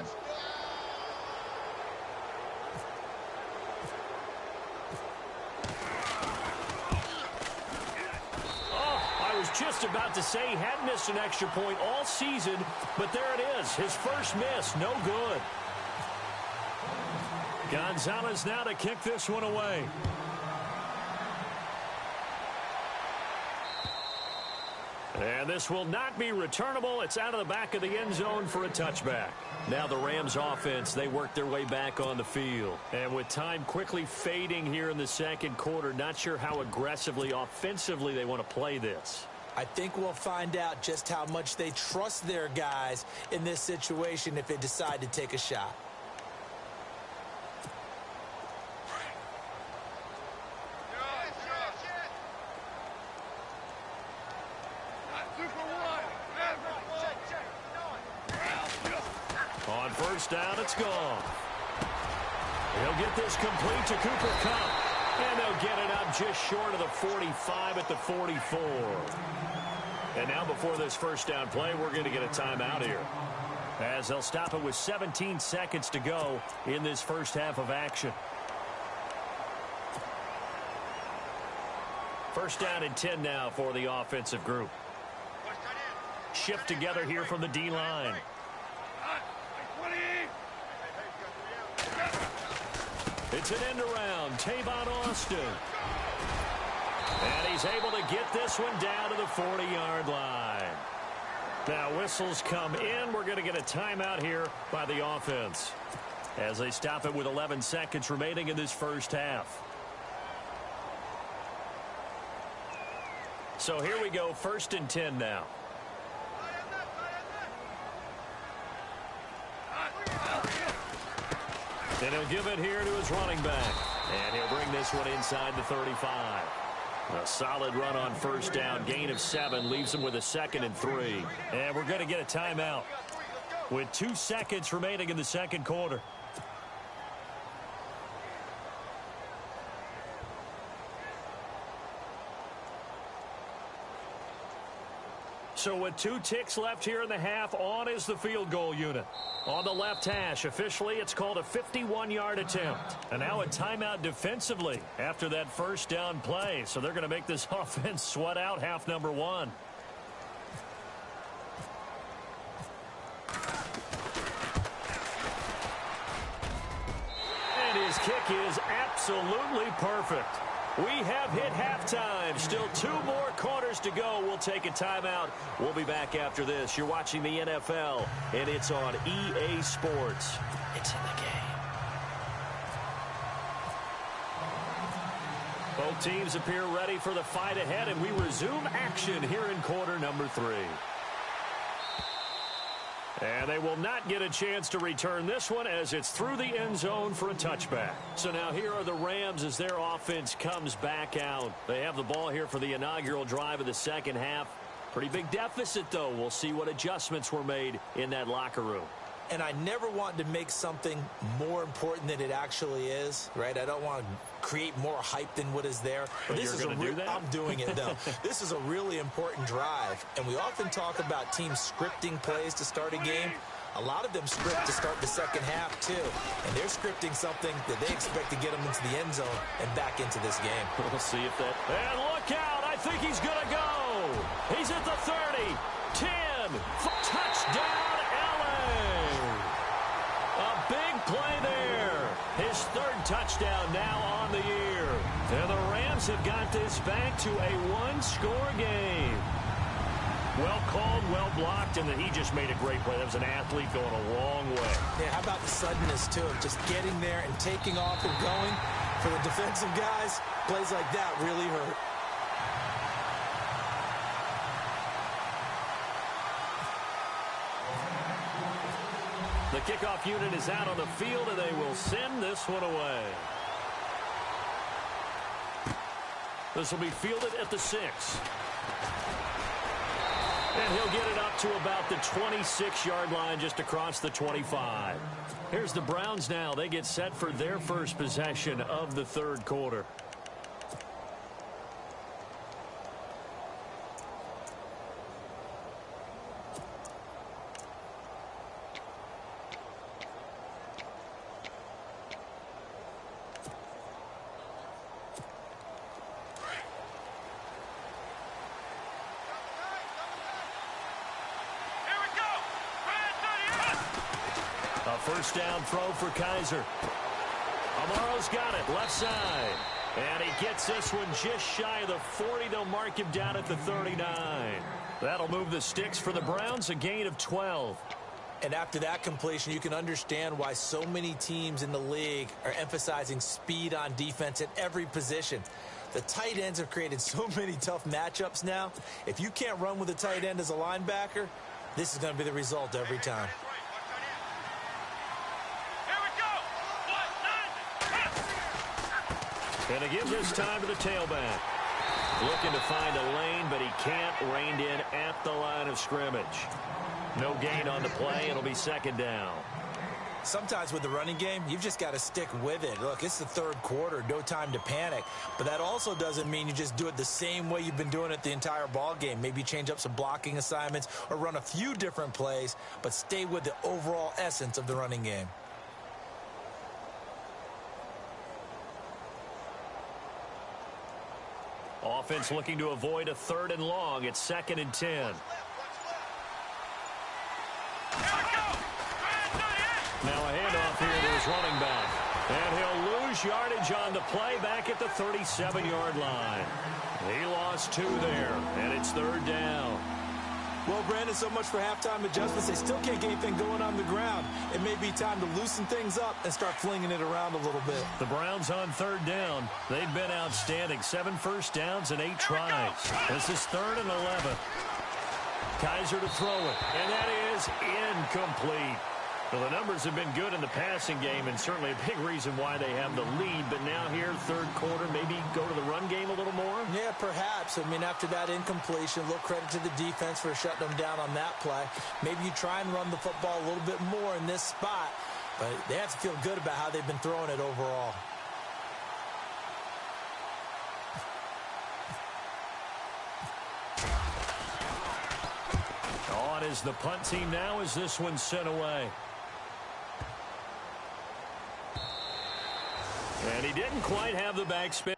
I was just about to say he had missed an extra point all season, but there it is. His first miss, no good. Gonzalez now to kick this one away. And this will not be returnable. It's out of the back of the end zone for a touchback. Now the Rams offense, they work their way back on the field. And with time quickly fading here in the second quarter, not sure how aggressively, offensively they want to play this. I think we'll find out just how much they trust their guys in this situation if they decide to take a shot. On first down, it's gone. He'll get this complete to Cooper Kupp. And they'll get it up just short of the 45 at the 44. And now before this first down play, we're going to get a timeout here, as they'll stop it with 17 seconds to go in this first half of action. First down and 10 now for the offensive group. Shift together here from the D-line. It's an end around. Tavon Austin. And he's able to get this one down to the 40-yard line. Now whistles come in. We're going to get a timeout here by the offense, as they stop it with 11 seconds remaining in this first half. So here we go, 1st and 10 now. And he'll give it here to his running back. And he'll bring this one inside the 35. A solid run on first down. Gain of 7 leaves him with a 2nd and 3. And we're going to get a timeout with 2 seconds remaining in the second quarter. So with 2 ticks left here in the half, on is the field goal unit. On the left hash, officially it's called a 51-yard attempt. And now a timeout defensively after that first down play. So they're going to make this offense sweat out half number 1. And his kick is absolutely perfect. We have hit halftime. Still 2 more quarters to go. We'll take a timeout. We'll be back after this. You're watching the NFL, and it's on EA Sports. It's in the game. Both teams appear ready for the fight ahead, and we resume action here in quarter number 3. And they will not get a chance to return this one as it's through the end zone for a touchback. So now here are the Rams as their offense comes back out. They have the ball here for the inaugural drive of the second half. Pretty big deficit, though. We'll see what adjustments were made in that locker room. And I never want to make something more important than it actually is, right? I don't want to create more hype than what is there. But this is do that? I'm doing it, though. This is a really important drive. And we often talk about teams scripting plays to start a game. A lot of them script to start the second half, too. And they're scripting something that they expect to get them into the end zone and back into this game. We'll see if that... And look out! I think he's going to go! He's at the 30, 10, touchdown, LA! A big play there. His 3rd touchdown now on the year. And the Rams have got this back to a 1-score game. Well called, well blocked, and then he just made a great play. That was an athlete going a long way. Yeah, how about the suddenness, too, of just getting there and taking off and going? For the defensive guys, plays like that really hurt. The kickoff unit is out on the field, and they will send this one away. This will be fielded at the 6. And he'll get it up to about the 26-yard line, just across the 25. Here's the Browns now. They get set for their first possession of the 3rd quarter. First down throw for Kaiser. Amaro's got it, left side. And he gets this one just shy of the 40. They'll mark him down at the 39. That'll move the sticks for the Browns, a gain of 12. And after that completion, you can understand why so many teams in the league are emphasizing speed on defense at every position. The tight ends have created so many tough matchups now. If you can't run with a tight end as a linebacker, this is going to be the result every time. And it gives us time to the tailback. Looking to find a lane, but he can't. Reined in at the line of scrimmage. No gain on the play. It'll be second down. Sometimes with the running game, you've just got to stick with it. Look, it's the 3rd quarter. No time to panic. But that also doesn't mean you just do it the same way you've been doing it the entire ball game. Maybe change up some blocking assignments or run a few different plays, but stay with the overall essence of the running game. Offense looking to avoid a 3rd and long. It's 2nd and 10. Now a handoff here to his running back. And he'll lose yardage on the play back at the 37-yard line. He lost 2 there, and it's 3rd down. Well, Brandon, so much for halftime adjustments. They still can't get anything going on the ground. It may be time to loosen things up and start flinging it around a little bit. The Browns on 3rd down. They've been outstanding. 7 first downs and 8 tries. This is 3rd and 11. Kaiser to throw it, and that is incomplete. Well, the numbers have been good in the passing game, and certainly a big reason why they have the lead. But now here, 3rd quarter, maybe go to the run game a little more? Yeah, perhaps. I mean, after that incompletion, a little credit to the defense for shutting them down on that play. Maybe you try and run the football a little bit more in this spot, but they have to feel good about how they've been throwing it overall. on is the punt team now as this one's sent away. And he didn't quite have the backspin.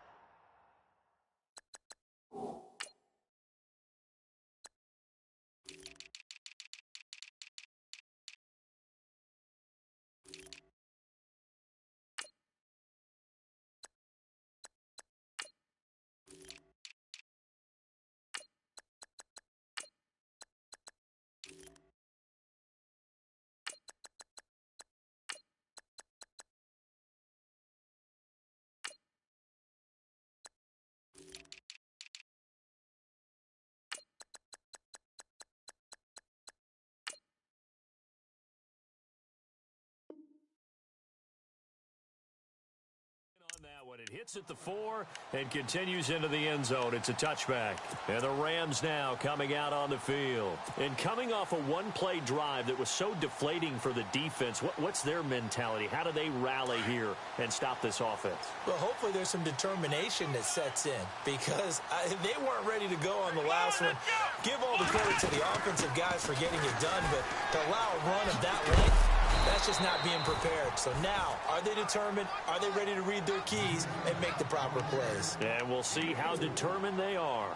That one, it hits at the 4 and continues into the end zone. It's a touchback. And the Rams now coming out on the field. And coming off a one-play drive that was so deflating for the defense, what's their mentality? How do they rally here and stop this offense? Well, hopefully there's some determination that sets in because they weren't ready to go on the last one. Give all the credit to the offensive guys for getting it done, but to allow a run of that length, that's just not being prepared. So now, are they determined? Are they ready to read their keys and make the proper plays? And we'll see how determined they are.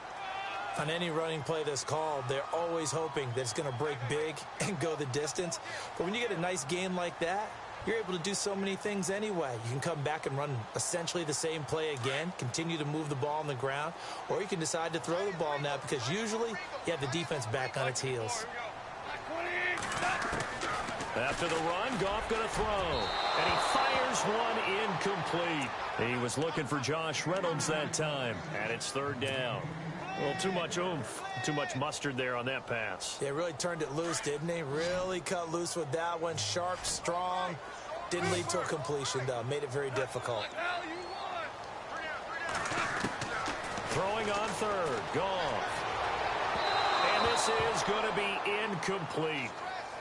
On any running play that's called, they're always hoping that it's going to break big and go the distance. But when you get a nice game like that, you're able to do so many things anyway. You can come back and run essentially the same play again, continue to move the ball on the ground, or you can decide to throw the ball now because usually you have the defense back on its heels. After the run, Goff going to throw. And he fires one incomplete. He was looking for Josh Reynolds that time. And it's third down. Well, too much oomph, too much mustard there on that pass. They really turned it loose, didn't they? Really cut loose with that one. Sharp, strong. Didn't lead to a completion, though. Made it very difficult. Throwing on third. Goff. And this is going to be incomplete.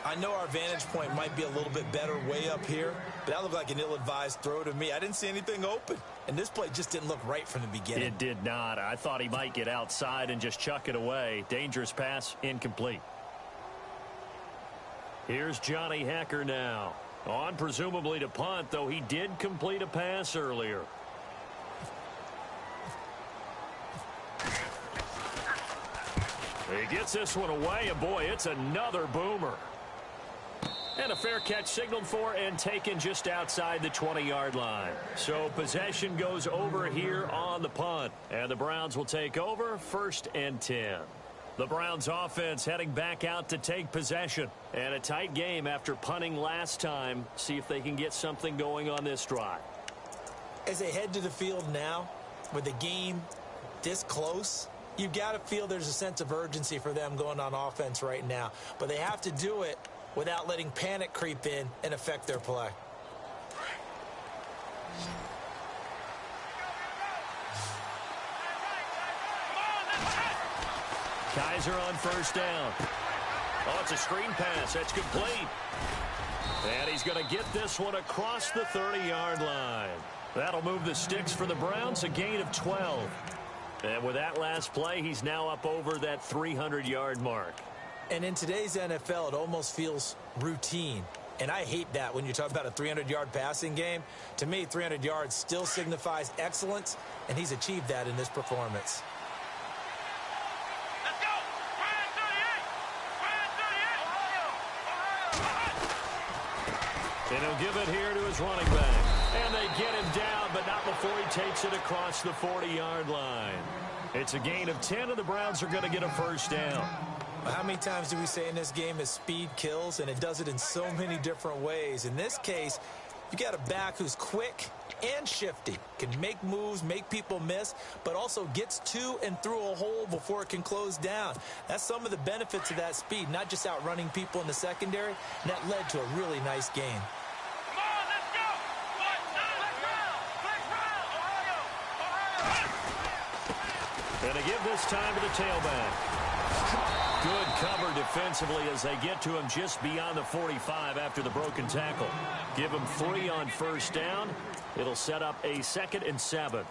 I know our vantage point might be a little bit better way up here, but that looked like an ill-advised throw to me. I didn't see anything open, and this play just didn't look right from the beginning. It did not. I thought he might get outside and just chuck it away. Dangerous pass, incomplete. Here's Johnny Hacker now. On presumably to punt, though he did complete a pass earlier. He gets this one away, and boy, it's another boomer. And a fair catch signaled for and taken just outside the 20-yard line. So possession goes over here on the punt. And the Browns will take over 1st and 10. The Browns offense heading back out to take possession. And a tight game after punting last time. See if they can get something going on this drive. As they head to the field now, with the game this close, you've got to feel there's a sense of urgency for them going on offense right now. But they have to do it without letting panic creep in and affect their play. Kaiser on first down. Oh, it's a screen pass. That's complete. And he's going to get this one across the 30-yard line. That'll move the sticks for the Browns, a gain of 12. And with that last play, he's now up over that 300-yard mark. And in today's NFL, it almost feels routine. And I hate that when you talk about a 300-yard passing game. To me, 300 yards still signifies excellence, and he's achieved that in this performance. Let's go! Ryan 38! Ryan 38! And he'll give it here to his running back. And they get him down, but not before he takes it across the 40-yard line. It's a gain of 10, and the Browns are going to get a first down. How many times do we say in this game is speed kills, and it does it in so many different ways. In this case, you got a back who's quick and shifty, can make moves, make people miss, but also gets to and through a hole before it can close down. That's some of the benefits of that speed, not just outrunning people in the secondary, and that led to a really nice game. Come on, let's go! Ohio! And they give this time to the tailback. Good cover defensively as they get to him just beyond the 45 after the broken tackle. Give him 3 on first down. It'll set up a 2nd and 7.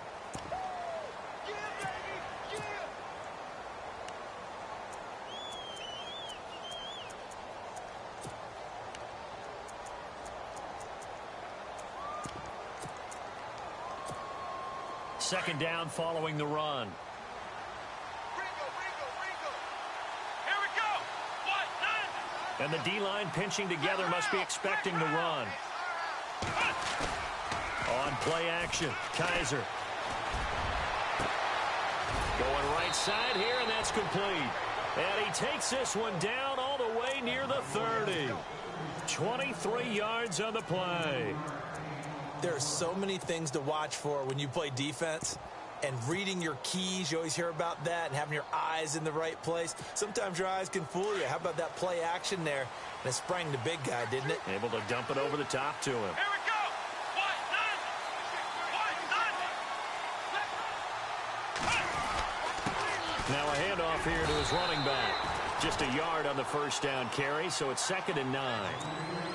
Second down following the run. Here we go. What? And the D-line pinching together must be expecting the run. On play action, Kaiser. Going right side here, and that's complete. And he takes this one down all the way near the 30. 23 yards on the play. There are so many things to watch for when you play defense. And reading your keys, you always hear about that, and having your eyes in the right place. Sometimes your eyes can fool you. How about that play action there? And it sprang the big guy, didn't it? Able to dump it over the top to him. Here we go. Now a handoff here to his running back. Just a yard on the first down carry, so it's 2nd and 9.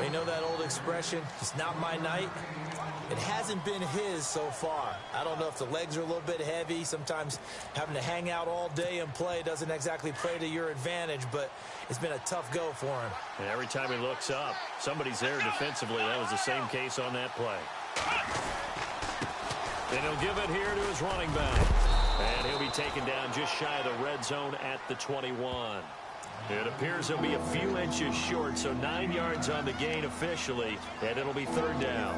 You know that old expression, it's not my night? It hasn't been his so far. I don't know if the legs are a little bit heavy. Sometimes having to hang out all day and play doesn't exactly play to your advantage, but it's been a tough go for him. And every time he looks up, somebody's there defensively. That was the same case on that play. And he'll give it here to his running back. And he'll be taken down just shy of the red zone at the 21. It appears he'll be a few inches short, so 9 yards on the gain officially, and it'll be 3rd down.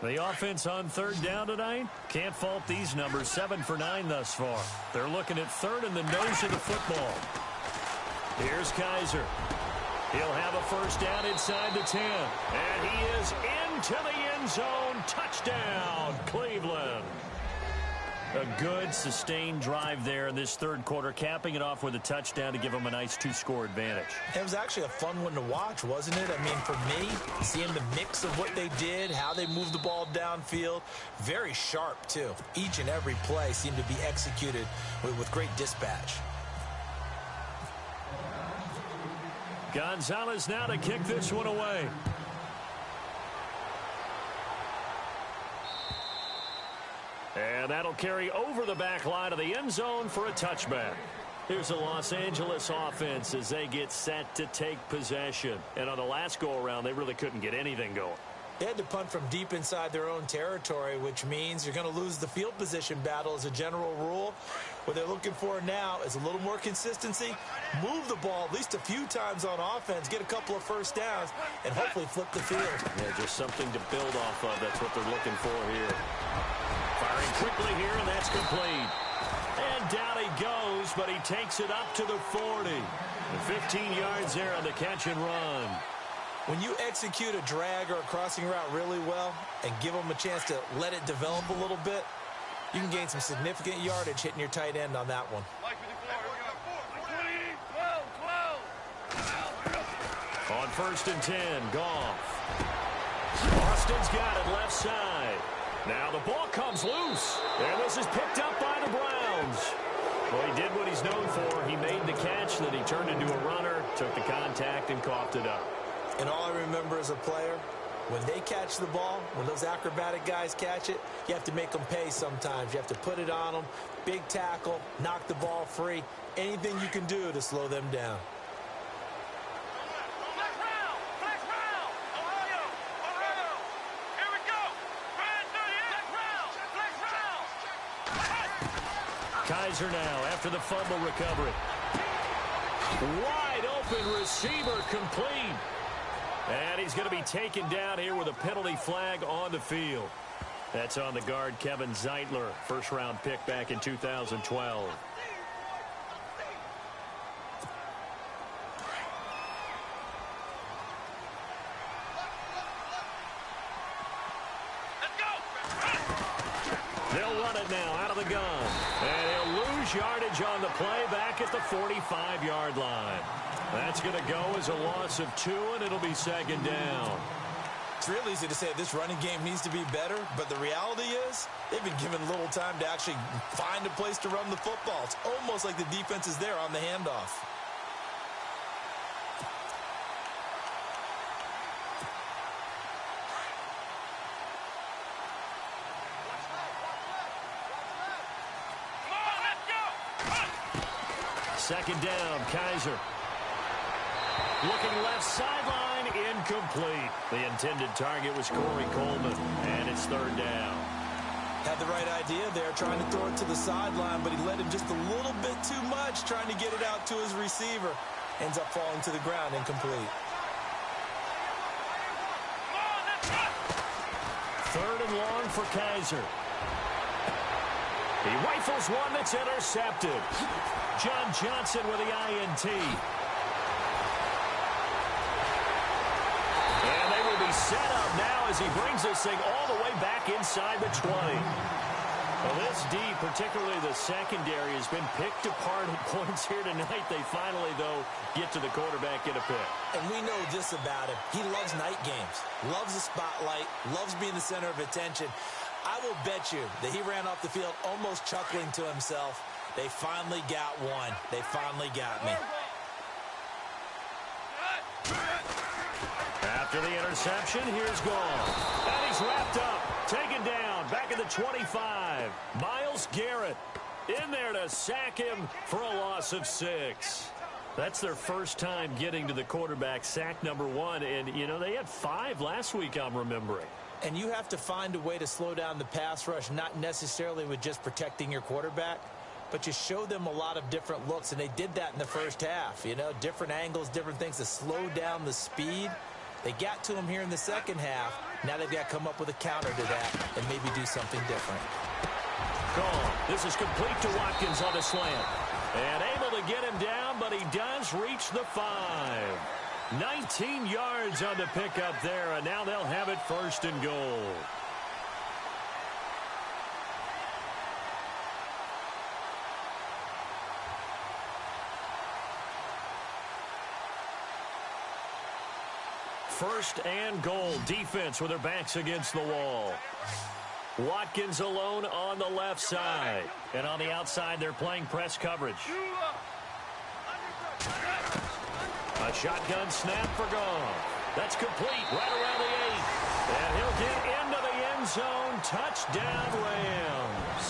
The offense on 3rd down tonight, can't fault these numbers. 7 for 9 thus far. They're looking at 3rd in the nose of the football. Here's Kaiser. He'll have a first down inside the 10. And he is into the end zone. Touchdown, Cleveland. A good, sustained drive there in this 3rd quarter, capping it off with a touchdown to give them a nice 2-score advantage. It was actually a fun one to watch, wasn't it? I mean, for me, seeing the mix of what they did, how they moved the ball downfield, very sharp, too. Each and every play seemed to be executed with great dispatch. Gonzalez now to kick this one away. And that'll carry over the back line of the end zone for a touchback. Here's the Los Angeles offense as they get set to take possession. And on the last go-around, they really couldn't get anything going. They had to punt from deep inside their own territory, which means you're going to lose the field position battle as a general rule. What they're looking for now is a little more consistency, move the ball at least a few times on offense, get a couple of first downs, and hopefully flip the field. Yeah, just something to build off of. That's what they're looking for here. Firing quickly here, and that's complete. And down he goes, but he takes it up to the 40. And 15 yards there on the catch and run. When you execute a drag or a crossing route really well and give them a chance to let it develop a little bit, you can gain some significant yardage hitting your tight end on that one. On 1st and 10, Goff. Austin's got it left side. Now the ball comes loose. And this is picked up by the Browns. Well, he did what he's known for. He made the catch, then he turned into a runner, took the contact, and coughed it up. And all I remember as a player, when they catch the ball, when those acrobatic guys catch it, you have to make them pay sometimes. You have to put it on them, big tackle, knock the ball free, anything you can do to slow them down. Kaiser now after the fumble recovery. Wide open receiver complete. And he's going to be taken down here with a penalty flag on the field. That's on the guard, Kevin Zeitler, first-round pick back in 2012. They'll run it now out of the gun. And he'll lose yardage on the play back at the 45-yard line. That's going to go as a loss of 2, and it'll be 2nd down. It's real easy to say this running game needs to be better, but the reality is they've been given little time to actually find a place to run the football. It's almost like the defense is there on the handoff. Second down, Kaiser. Looking left sideline, incomplete. The intended target was Corey Coleman, and it's third down. Had the right idea there, trying to throw it to the sideline, but he led him just a little bit too much, trying to get it out to his receiver. Ends up falling to the ground, incomplete. Third and long for Kaiser. He rifles one that's intercepted. John Johnson with the INT. And they will be set up now as he brings this thing all the way back inside the 20. Well, this D, particularly the secondary, has been picked apart at points here tonight. They finally, though, get to the quarterback in a pick. And we know this about him. He loves night games, loves the spotlight, loves being the center of attention. I will bet you that he ran off the field almost chuckling to himself. They finally got one. They finally got me. After the interception, here's Gall. And he's wrapped up. Taken down. Back at the 25. Myles Garrett in there to sack him for a loss of 6. That's their first time getting to the quarterback, sack number 1. And, you know, they had 5 last week, I'm remembering. And you have to find a way to slow down the pass rush, not necessarily with just protecting your quarterback, but you show them a lot of different looks, and they did that in the first half. You know, different angles, different things to slow down the speed. They got to him here in the second half. Now they've got to come up with a counter to that and maybe do something different. Gone. This is complete to Watkins on the slant. And able to get him down, but he does reach the 5. 19 yards on the pickup there, and now they'll have it first and goal. First and goal. Defense with their backs against the wall. Watkins alone on the left side. And on the outside, they're playing press coverage. A shotgun snap for Goff. That's complete right around the 8. And he'll get into the end zone. Touchdown, Rams.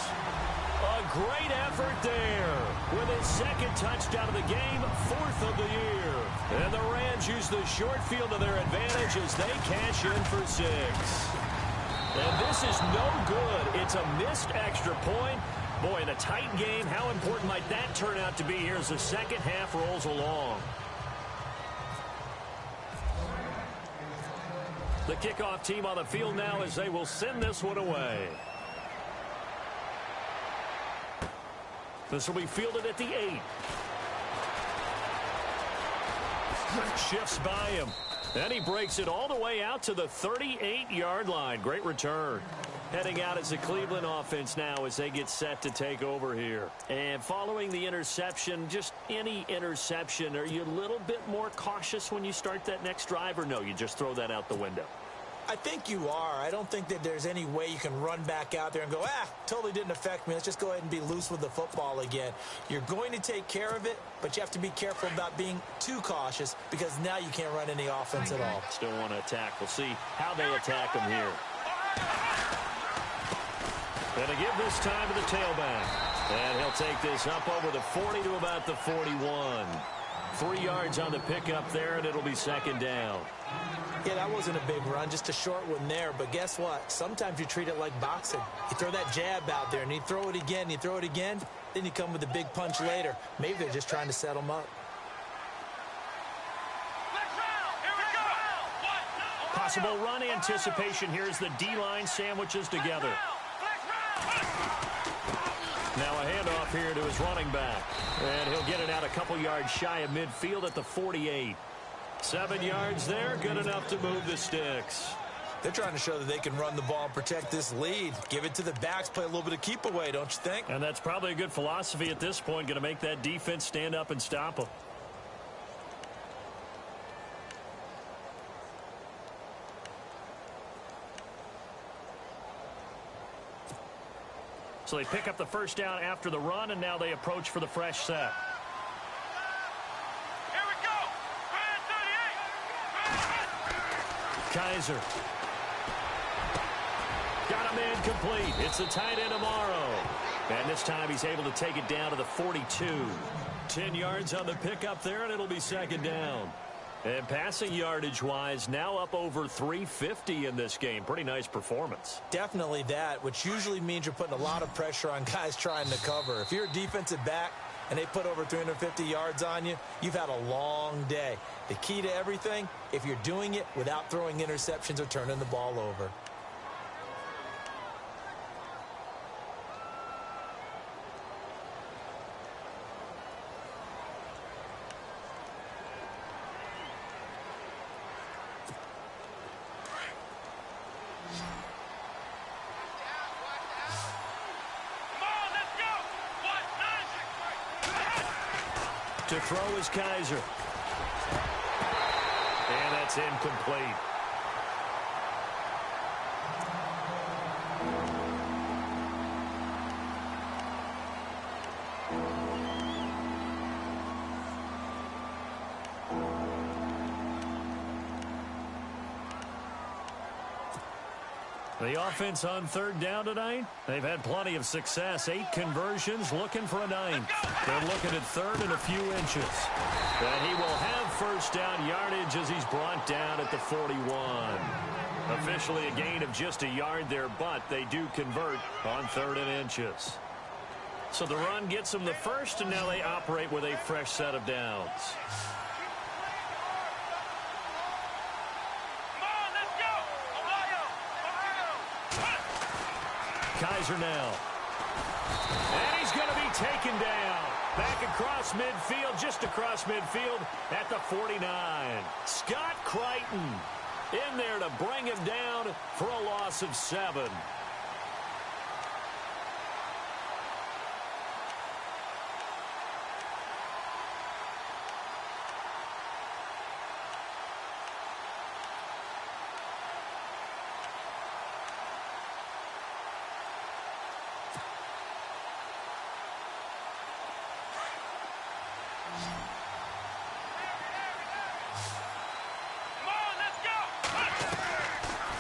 A great effort there with his second touchdown of the game, 4th of the year. And the Rams use the short field to their advantage as they cash in for 6. And this is no good. It's a missed extra point. Boy, in a tight game, how important might that turn out to be here as the second half rolls along? The kickoff team on the field now as they will send this one away. This will be fielded at the 8. Shifts by him. And he breaks it all the way out to the 38-yard line. Great return. Heading out as the Cleveland offense now as they get set to take over here. And following the interception, just any interception, are you a little bit more cautious when you start that next drive, or no, you just throw that out the window? I think you are. I don't think that there's any way you can run back out there and go, totally didn't affect me. Let's just go ahead and be loose with the football again. You're going to take care of it, but you have to be careful about being too cautious because now you can't run any offense at all. Still want to attack. We'll see how they attack them here. Going to give this time to the tailback. And he'll take this up over the 40 to about the 41. 3 yards on the pickup there, and it'll be second down. Yeah, that wasn't a big run, just a short one there. But guess what? Sometimes you treat it like boxing. You throw that jab out there, and you throw it again, you throw it again, then you come with a big punch later. Maybe they're just trying to set them up. Possible run anticipation here as the D-line sandwiches together. Now a handoff here to his running back. And he'll get it out a couple yards shy of midfield at the 48. 7 yards there, good enough to move the sticks. They're trying to show that they can run the ball and protect this lead. Give it to the backs, play a little bit of keep away, don't you think? And that's probably a good philosophy at this point, going to make that defense stand up and stop them. So they pick up the first down after the run, and now they approach for the fresh set. Here we go. Kaiser. Got him incomplete. It's a tight end tomorrow. And this time he's able to take it down to the 42. 10 yards on the pickup there, and it'll be second down. And passing yardage-wise, now up over 350 in this game. Pretty nice performance. Definitely that, which usually means you're putting a lot of pressure on guys trying to cover. If you're a defensive back and they put over 350 yards on you, you've had a long day. The key to everything, if you're doing it without throwing interceptions or turning the ball over. To throw is Kaiser. And that's incomplete. The offense on third down tonight, they've had plenty of success. 8 conversions, looking for a 9th. They're looking at third and a few inches. And he will have first down yardage as he's brought down at the 41. Officially a gain of just a yard there, but they do convert on third and inches. So the run gets them the first, and now they operate with a fresh set of downs. Kaiser now. And he's going to be taken down. Back across midfield, just across midfield at the 49. Scott Crichton in there to bring him down for a loss of 7.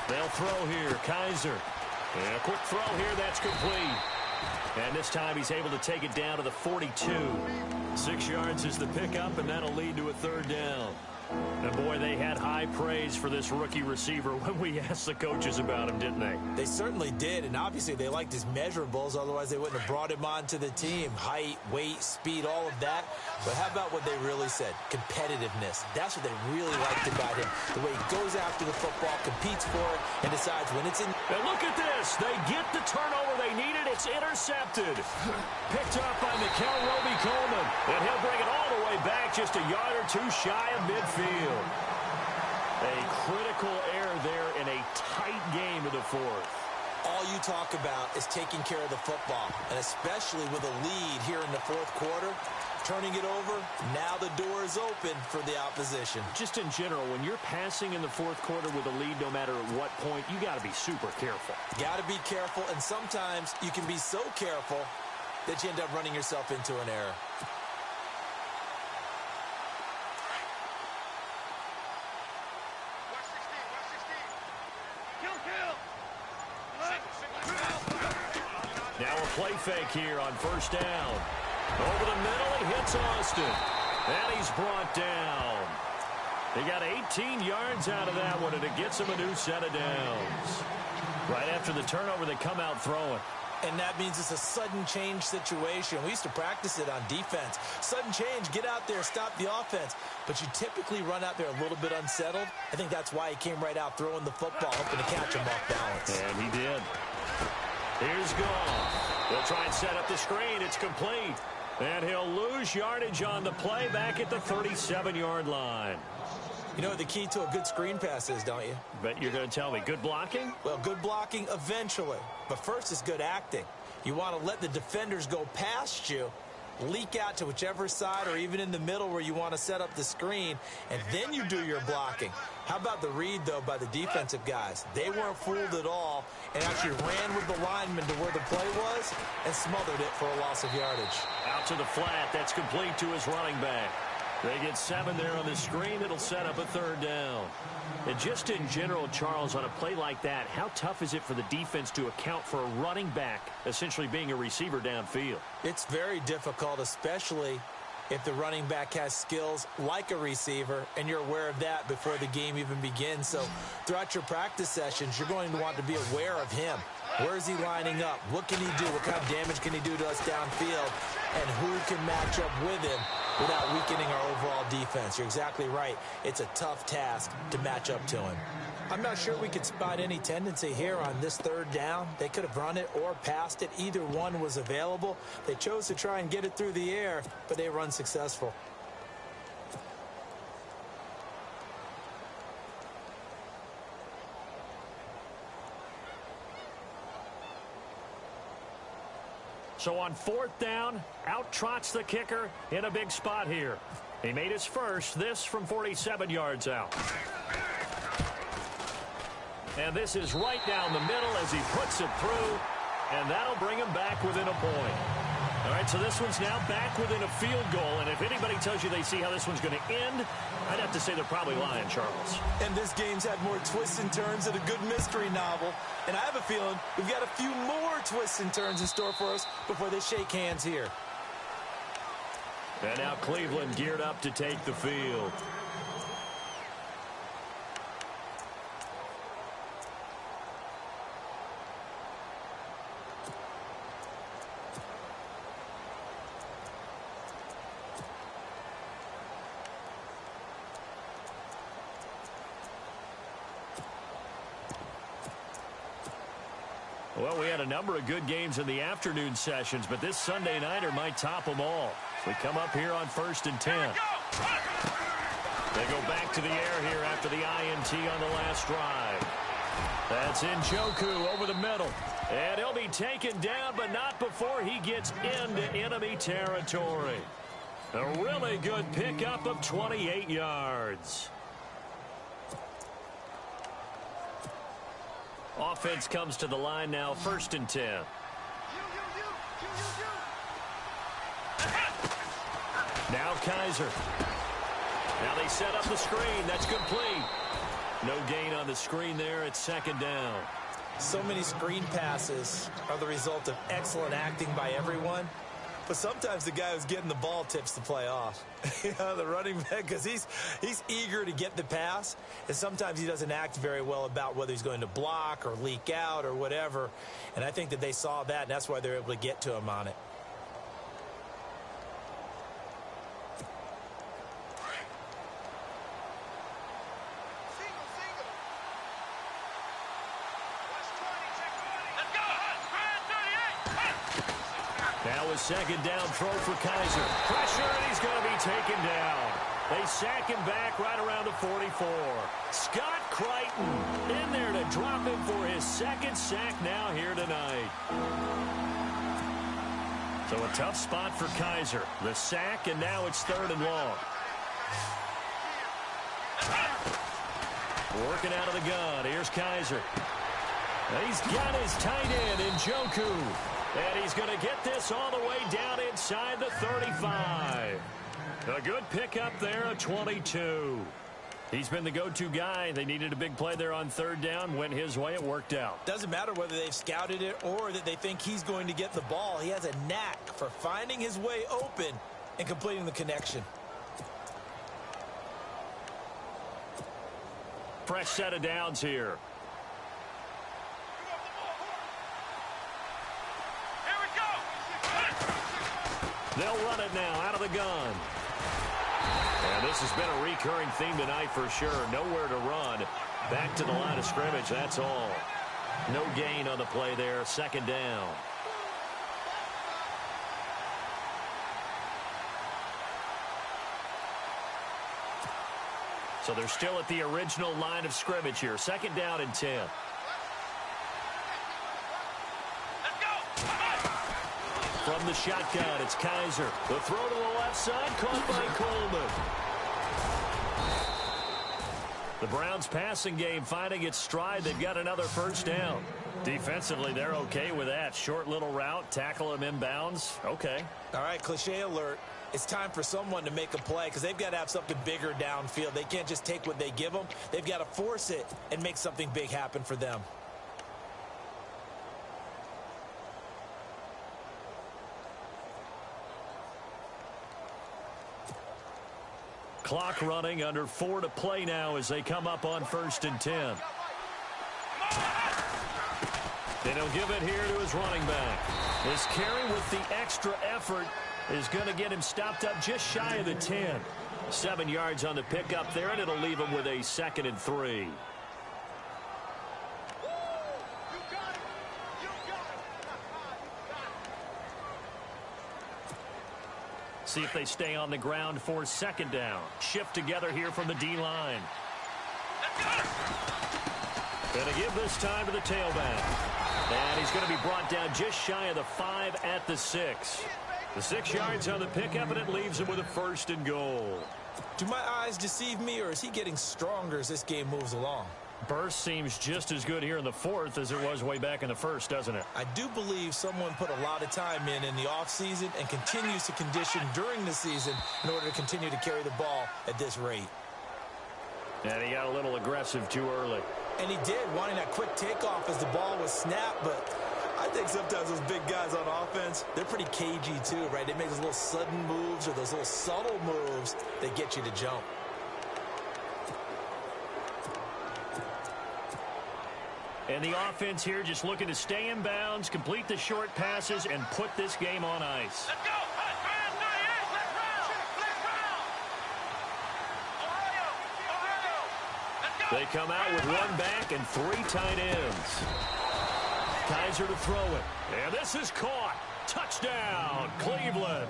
They'll throw here. Kaiser. And a quick throw here. That's complete. And this time he's able to take it down to the 42. 6 yards is the pickup, and that'll lead to a third down. And, boy, they had high praise for this rookie receiver when we asked the coaches about him, didn't they? They certainly did, and obviously they liked his measurables. Otherwise, they wouldn't have brought him onto the team. Height, weight, speed, all of that. But how about what they really said? Competitiveness. That's what they really liked about him. The way he goes after the football, competes for it, and decides when it's in. And look at this. They get the turnover they needed. It's intercepted. Picked up by Mikel Roby-Coleman. And he'll bring it all the way back, just a yard or two shy of midfield. A critical error there in a tight game of the fourth. All you talk about is taking care of the football, and especially with a lead here in the fourth quarter, turning it over, now the door is open for the opposition. Just in general, when you're passing in the fourth quarter with a lead, no matter at what point, you got to be super careful. Got to be careful, and sometimes you can be so careful that you end up running yourself into an error. Now a play fake here on first down. Over the middle, he hits Austin. And he's brought down. He got 18 yards out of that one, and it gets him a new set of downs. Right after the turnover, they come out throwing. And that means it's a sudden change situation. We used to practice it on defense. Sudden change, get out there, stop the offense. But you typically run out there a little bit unsettled. I think that's why he came right out throwing the football, hoping to catch him off balance. And he did. Here's Goff. They'll try and set up the screen. It's complete. And he'll lose yardage on the play back at the 37-yard line. You know what the key to a good screen pass is, don't you? Bet you're going to tell me. Good blocking? Well, good blocking eventually. But first is good acting. You want to let the defenders go past you, leak out to whichever side or even in the middle where you want to set up the screen, and then you do your blocking. How about the read, though, by the defensive guys? They weren't fooled at all and actually ran with the lineman to where the play was and smothered it for a loss of yardage. Out to the flat. That's complete to his running back. They get 7 there on the screen. It'll set up a third down. And just in general, Charles, on a play like that, how tough is it for the defense to account for a running back essentially being a receiver downfield? It's very difficult, especially if the running back has skills like a receiver, and you're aware of that before the game even begins. So throughout your practice sessions, you're going to want to be aware of him. Where is he lining up? What can he do? What kind of damage can he do to us downfield? And who can match up with him without weakening our overall defense? You're exactly right. It's a tough task to match up to him. I'm not sure we could spot any tendency here on this third down. They could have run it or passed it. Either one was available. They chose to try and get it through the air, but they were unsuccessful. So on fourth down, out trots the kicker in a big spot here. He made his first, this from 47 yards out. And this is right down the middle as he puts it through, and that'll bring him back within a point. All right, so this one's now back within a field goal, and if anybody tells you they see how this one's going to end, I'd have to say they're probably lying, Charles. And this game's had more twists and turns than a good mystery novel, and I have a feeling we've got a few more twists and turns in store for us before they shake hands here. And now Cleveland geared up to take the field. Well, we had a number of good games in the afternoon sessions, but this Sunday nighter might top them all. So we come up here on 1st and 10. They go back to the air here after the INT on the last drive. That's Njoku over the middle. And he'll be taken down, but not before he gets into enemy territory. A really good pickup of 28 yards. Offense comes to the line now, 1st and 10. Now Kaiser. Now they set up the screen. That's complete. No gain on the screen there. It's 2nd down. So many screen passes are the result of excellent acting by everyone. But sometimes the guy who's getting the ball tips the play off. You know, the running back, because he's eager to get the pass, and sometimes he doesn't act very well about whether he's going to block or leak out or whatever. And I think that they saw that, and that's why they're able to get to him on it. Now a 2nd down throw for Kaiser. Pressure, and he's going to be taken down. They sack him back right around the 44. Scott Crichton in there to drop him for his 2nd sack now here tonight. So a tough spot for Kaiser. The sack, and now it's 3rd and long. Working out of the gun. Here's Kaiser. He's got his tight end, Njoku. And he's going to get this all the way down inside the 35. A good pickup there, a 22. He's been the go-to guy. They needed a big play there on 3rd down. Went his way. It worked out. Doesn't matter whether they've scouted it or that they think he's going to get the ball. He has a knack for finding his way open and completing the connection. Fresh set of downs here. They'll run it now out of the gun. And this has been a recurring theme tonight for sure. Nowhere to run. Back to the line of scrimmage, that's all. No gain on the play there, 2nd down. So they're still at the original line of scrimmage here. 2nd down and 10. From the shotgun, it's Kaiser. The throw to the left side, caught by Coleman. The Browns passing game finding its stride. They've got another 1st down. Defensively, they're okay with that. Short little route, tackle him inbounds. Okay. All right, cliche alert. It's time for someone to make a play because they've got to have something bigger downfield. They can't just take what they give them. They've got to force it and make something big happen for them. Clock running, under 4 to play now as they come up on 1st and 10. And he'll give it here to his running back. This carry with the extra effort is going to get him stopped up just shy of the 10. 7 yards on the pickup there, and it'll leave him with a 2nd and 3. See if they stay on the ground for 2nd down. Shift together here from the D-line. Going to give this time to the tailback. And he's going to be brought down just shy of the 5 at the 6. The 6 yards on the pickup, and it leaves him with a 1st and goal. Do my eyes deceive me, or is he getting stronger as this game moves along? Burst seems just as good here in the 4th as it was way back in the 1st, doesn't it? I do believe someone put a lot of time in the offseason and continues to condition during the season in order to continue to carry the ball at this rate. And he got a little aggressive too early. And he did, wanting that quick takeoff as the ball was snapped, but I think sometimes those big guys on offense, they're pretty cagey too, right? They make those little sudden moves or those little subtle moves that get you to jump. And the offense here just looking to stay in bounds, complete the short passes, and put this game on ice. Let's go! They come out with 1 back and 3 tight ends. Kaiser to throw it. And this is caught. Touchdown, Cleveland.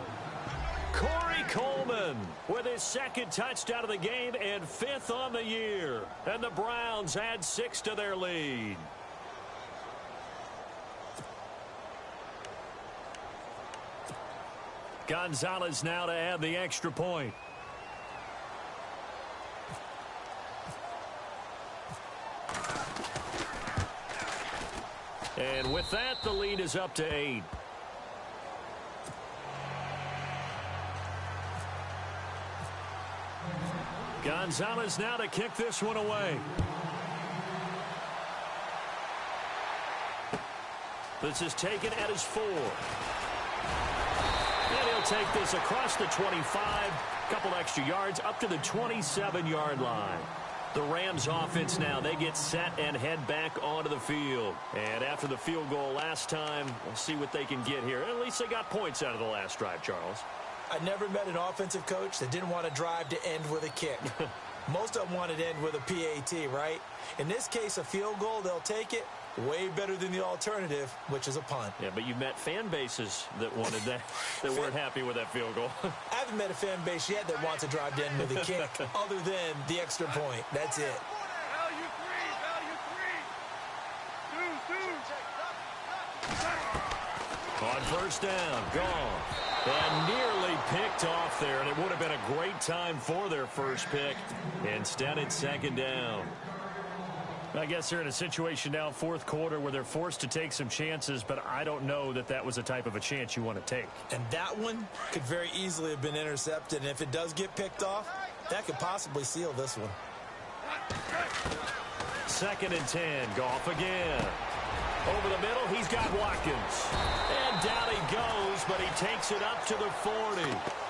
Corey Coleman with his 2nd touchdown of the game and 5th on the year. And the Browns add 6 to their lead. Gonzalez now to add the extra point. And with that, the lead is up to 8. Gonzalez now to kick this one away. This is taken at his 4. And he'll take this across the 25, couple extra yards, up to the 27-yard line. The Rams offense now, they get set and head back onto the field. And after the field goal last time, we'll see what they can get here. At least they got points out of the last drive, Charles. I never met an offensive coach that didn't want to drive to end with a kick. Most of them wanted to end with a PAT, right? In this case, a field goal, they'll take it. Way better than the alternative, which is a punt. Yeah, but you met fan bases that wanted that, that weren't happy with that field goal. I haven't met a fan base yet that wants to drive to end with a kick other than the extra point. That's it. Value three. On 1st down, gone. And nearly picked off there, and it would have been a great time for their first pick. Instead, it's 2nd down. I guess they're in a situation now, 4th quarter, where they're forced to take some chances, but I don't know that that was the type of a chance you want to take. And that one could very easily have been intercepted, and if it does get picked off, that could possibly seal this one. 2nd and 10, Goff again. Over the middle, he's got Watkins. And down he goes, but he takes it up to the 40.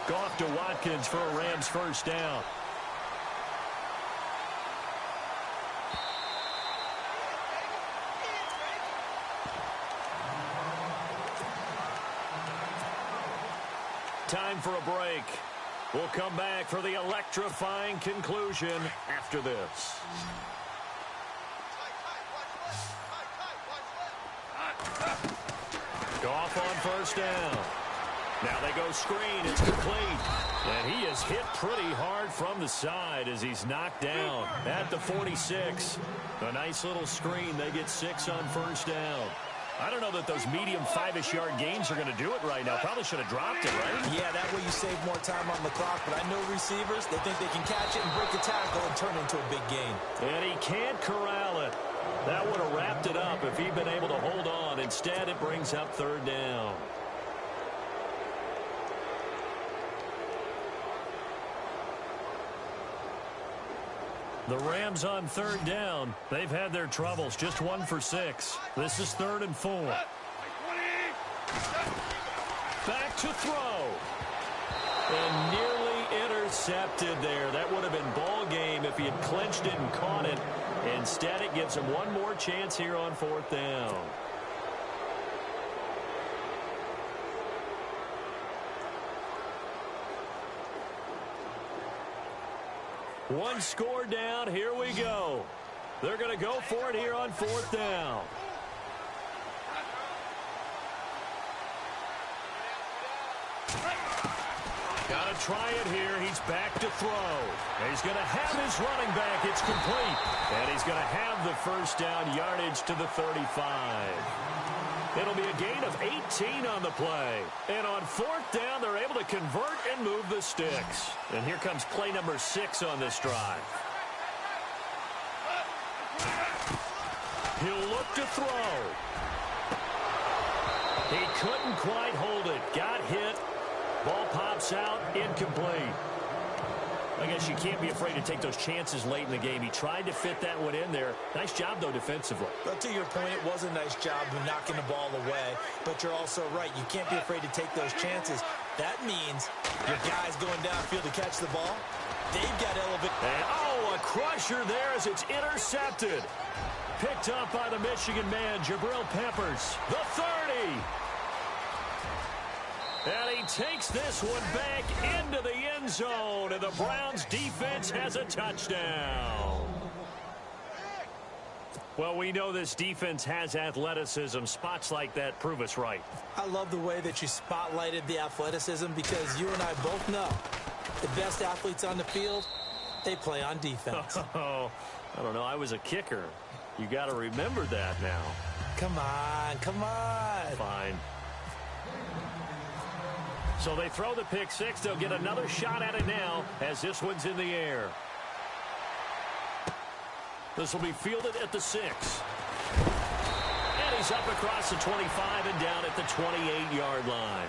Goff to Watkins for a Rams 1st down. Time for a break. We'll come back for the electrifying conclusion after this. Goff on 1st down. Now they go screen. It's complete. And he is hit pretty hard from the side as he's knocked down at the 46. A nice little screen. They get 6 on 1st down. I don't know that those medium 5-ish yard gains are going to do it right now. Probably should have dropped it, right? Yeah, that way you save more time on the clock. But I know receivers, they think they can catch it and break the tackle and turn it into a big gain. And he can't corral it. That would have wrapped it up if he'd been able to hold on. Instead, it brings up 3rd down. The Rams on 3rd down. They've had their troubles. Just 1 for 6. This is 3rd and 4. Back to throw. And nearly intercepted there. That would have been ball game if he had clinched it and caught it. Instead, it gives him one more chance here on 4th down. One score down. Here we go. They're going to go for it here on 4th down. Got to try it here. He's back to throw. He's going to have his running back. It's complete. And he's going to have the first down yardage to the 35. It'll be a gain of 18 on the play. And on 4th down, they're able to convert and move the sticks. And here comes play number 6 on this drive. He'll look to throw. He couldn't quite hold it. Got hit. Ball pops out, incomplete. I guess you can't be afraid to take those chances late in the game. He tried to fit that one in there. Nice job, though, defensively. But to your point, it was a nice job of knocking the ball away. But you're also right. You can't be afraid to take those chances. That means your guys going downfield to catch the ball, they've got elevated. And, oh, a crusher there as it's intercepted. Picked up by the Michigan man, Jabril Peppers. The 30. And he takes this one back into the end zone, and the Browns defense has a touchdown. Well, we know this defense has athleticism. Spots like that prove us right. I love the way that you spotlighted the athleticism because you and I both know the best athletes on the field, they play on defense. Oh, I don't know. I was a kicker. You got to remember that now. Come on, come on. Fine. So they throw the pick 6. They'll get another shot at it now as this one's in the air. This will be fielded at the 6. And he's up across the 25 and down at the 28-yard line.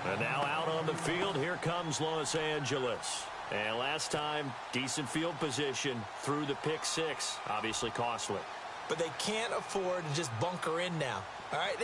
And now out on the field, here comes Los Angeles. And last time, decent field position through the pick 6. Obviously costly. But they can't afford to just bunker in now. All right,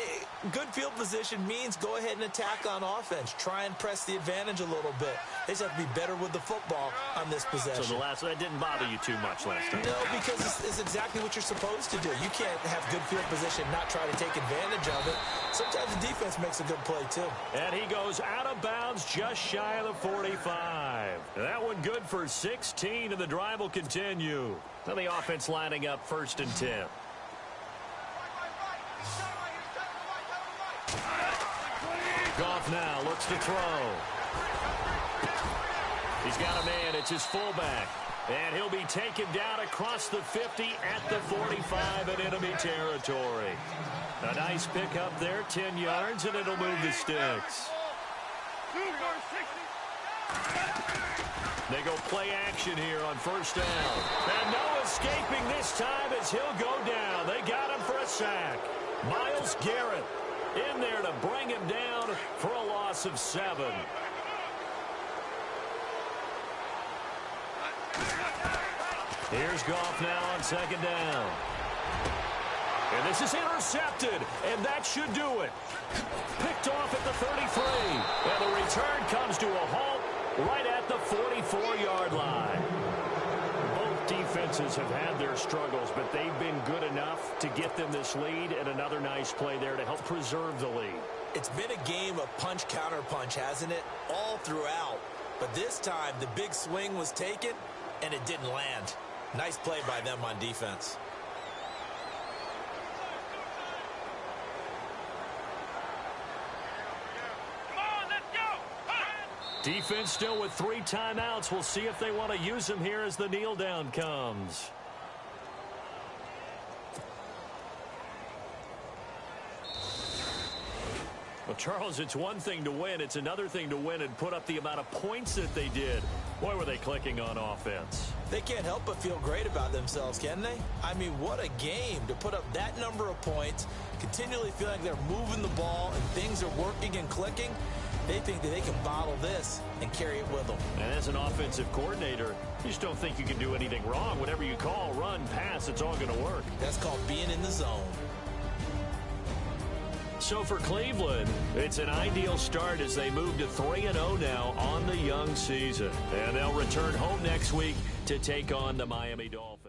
good field position means go ahead and attack on offense. Try and press the advantage a little bit. They just have to be better with the football on this possession. So that didn't bother you too much last time? No, because it's exactly what you're supposed to do. You can't have good field position and not try to take advantage of it. Sometimes the defense makes a good play, too. And he goes out of bounds just shy of the 45. That one good for 16, and the drive will continue. Now the offense lining up 1st and 10. Goff now looks to throw. He's got a man. It's his fullback. And he'll be taken down across the 50 at the 45 in enemy territory. A nice pickup there, 10 yards, and it'll move the sticks. They go play action here on 1st down. And no escaping this time as he'll go down. They got him for a sack. Myles Garrett in there to bring him down for a loss of 7. Here's Goff now on 2nd down. And this is intercepted, and that should do it. Picked off at the 33, and the return comes to a halt right at the 44-yard line. Both defenses have had their struggles, but they've been good enough to get them this lead, and another nice play there to help preserve the lead. It's been a game of punch-counter-punch, hasn't it? All throughout. But this time, the big swing was taken, and it didn't land. Nice play by them on defense. Defense still with 3 timeouts. We'll see if they want to use them here as the kneel down comes. Well, Charles, it's one thing to win. It's another thing to win and put up the amount of points that they did. Boy, were they clicking on offense. They can't help but feel great about themselves, can they? I mean, what a game to put up that number of points, continually feel like they're moving the ball and things are working and clicking. They think that they can bottle this and carry it with them. And as an offensive coordinator, you just don't think you can do anything wrong. Whatever you call, run, pass, it's all going to work. That's called being in the zone. So for Cleveland, it's an ideal start as they move to 3-0 now on the young season. And they'll return home next week to take on the Miami Dolphins.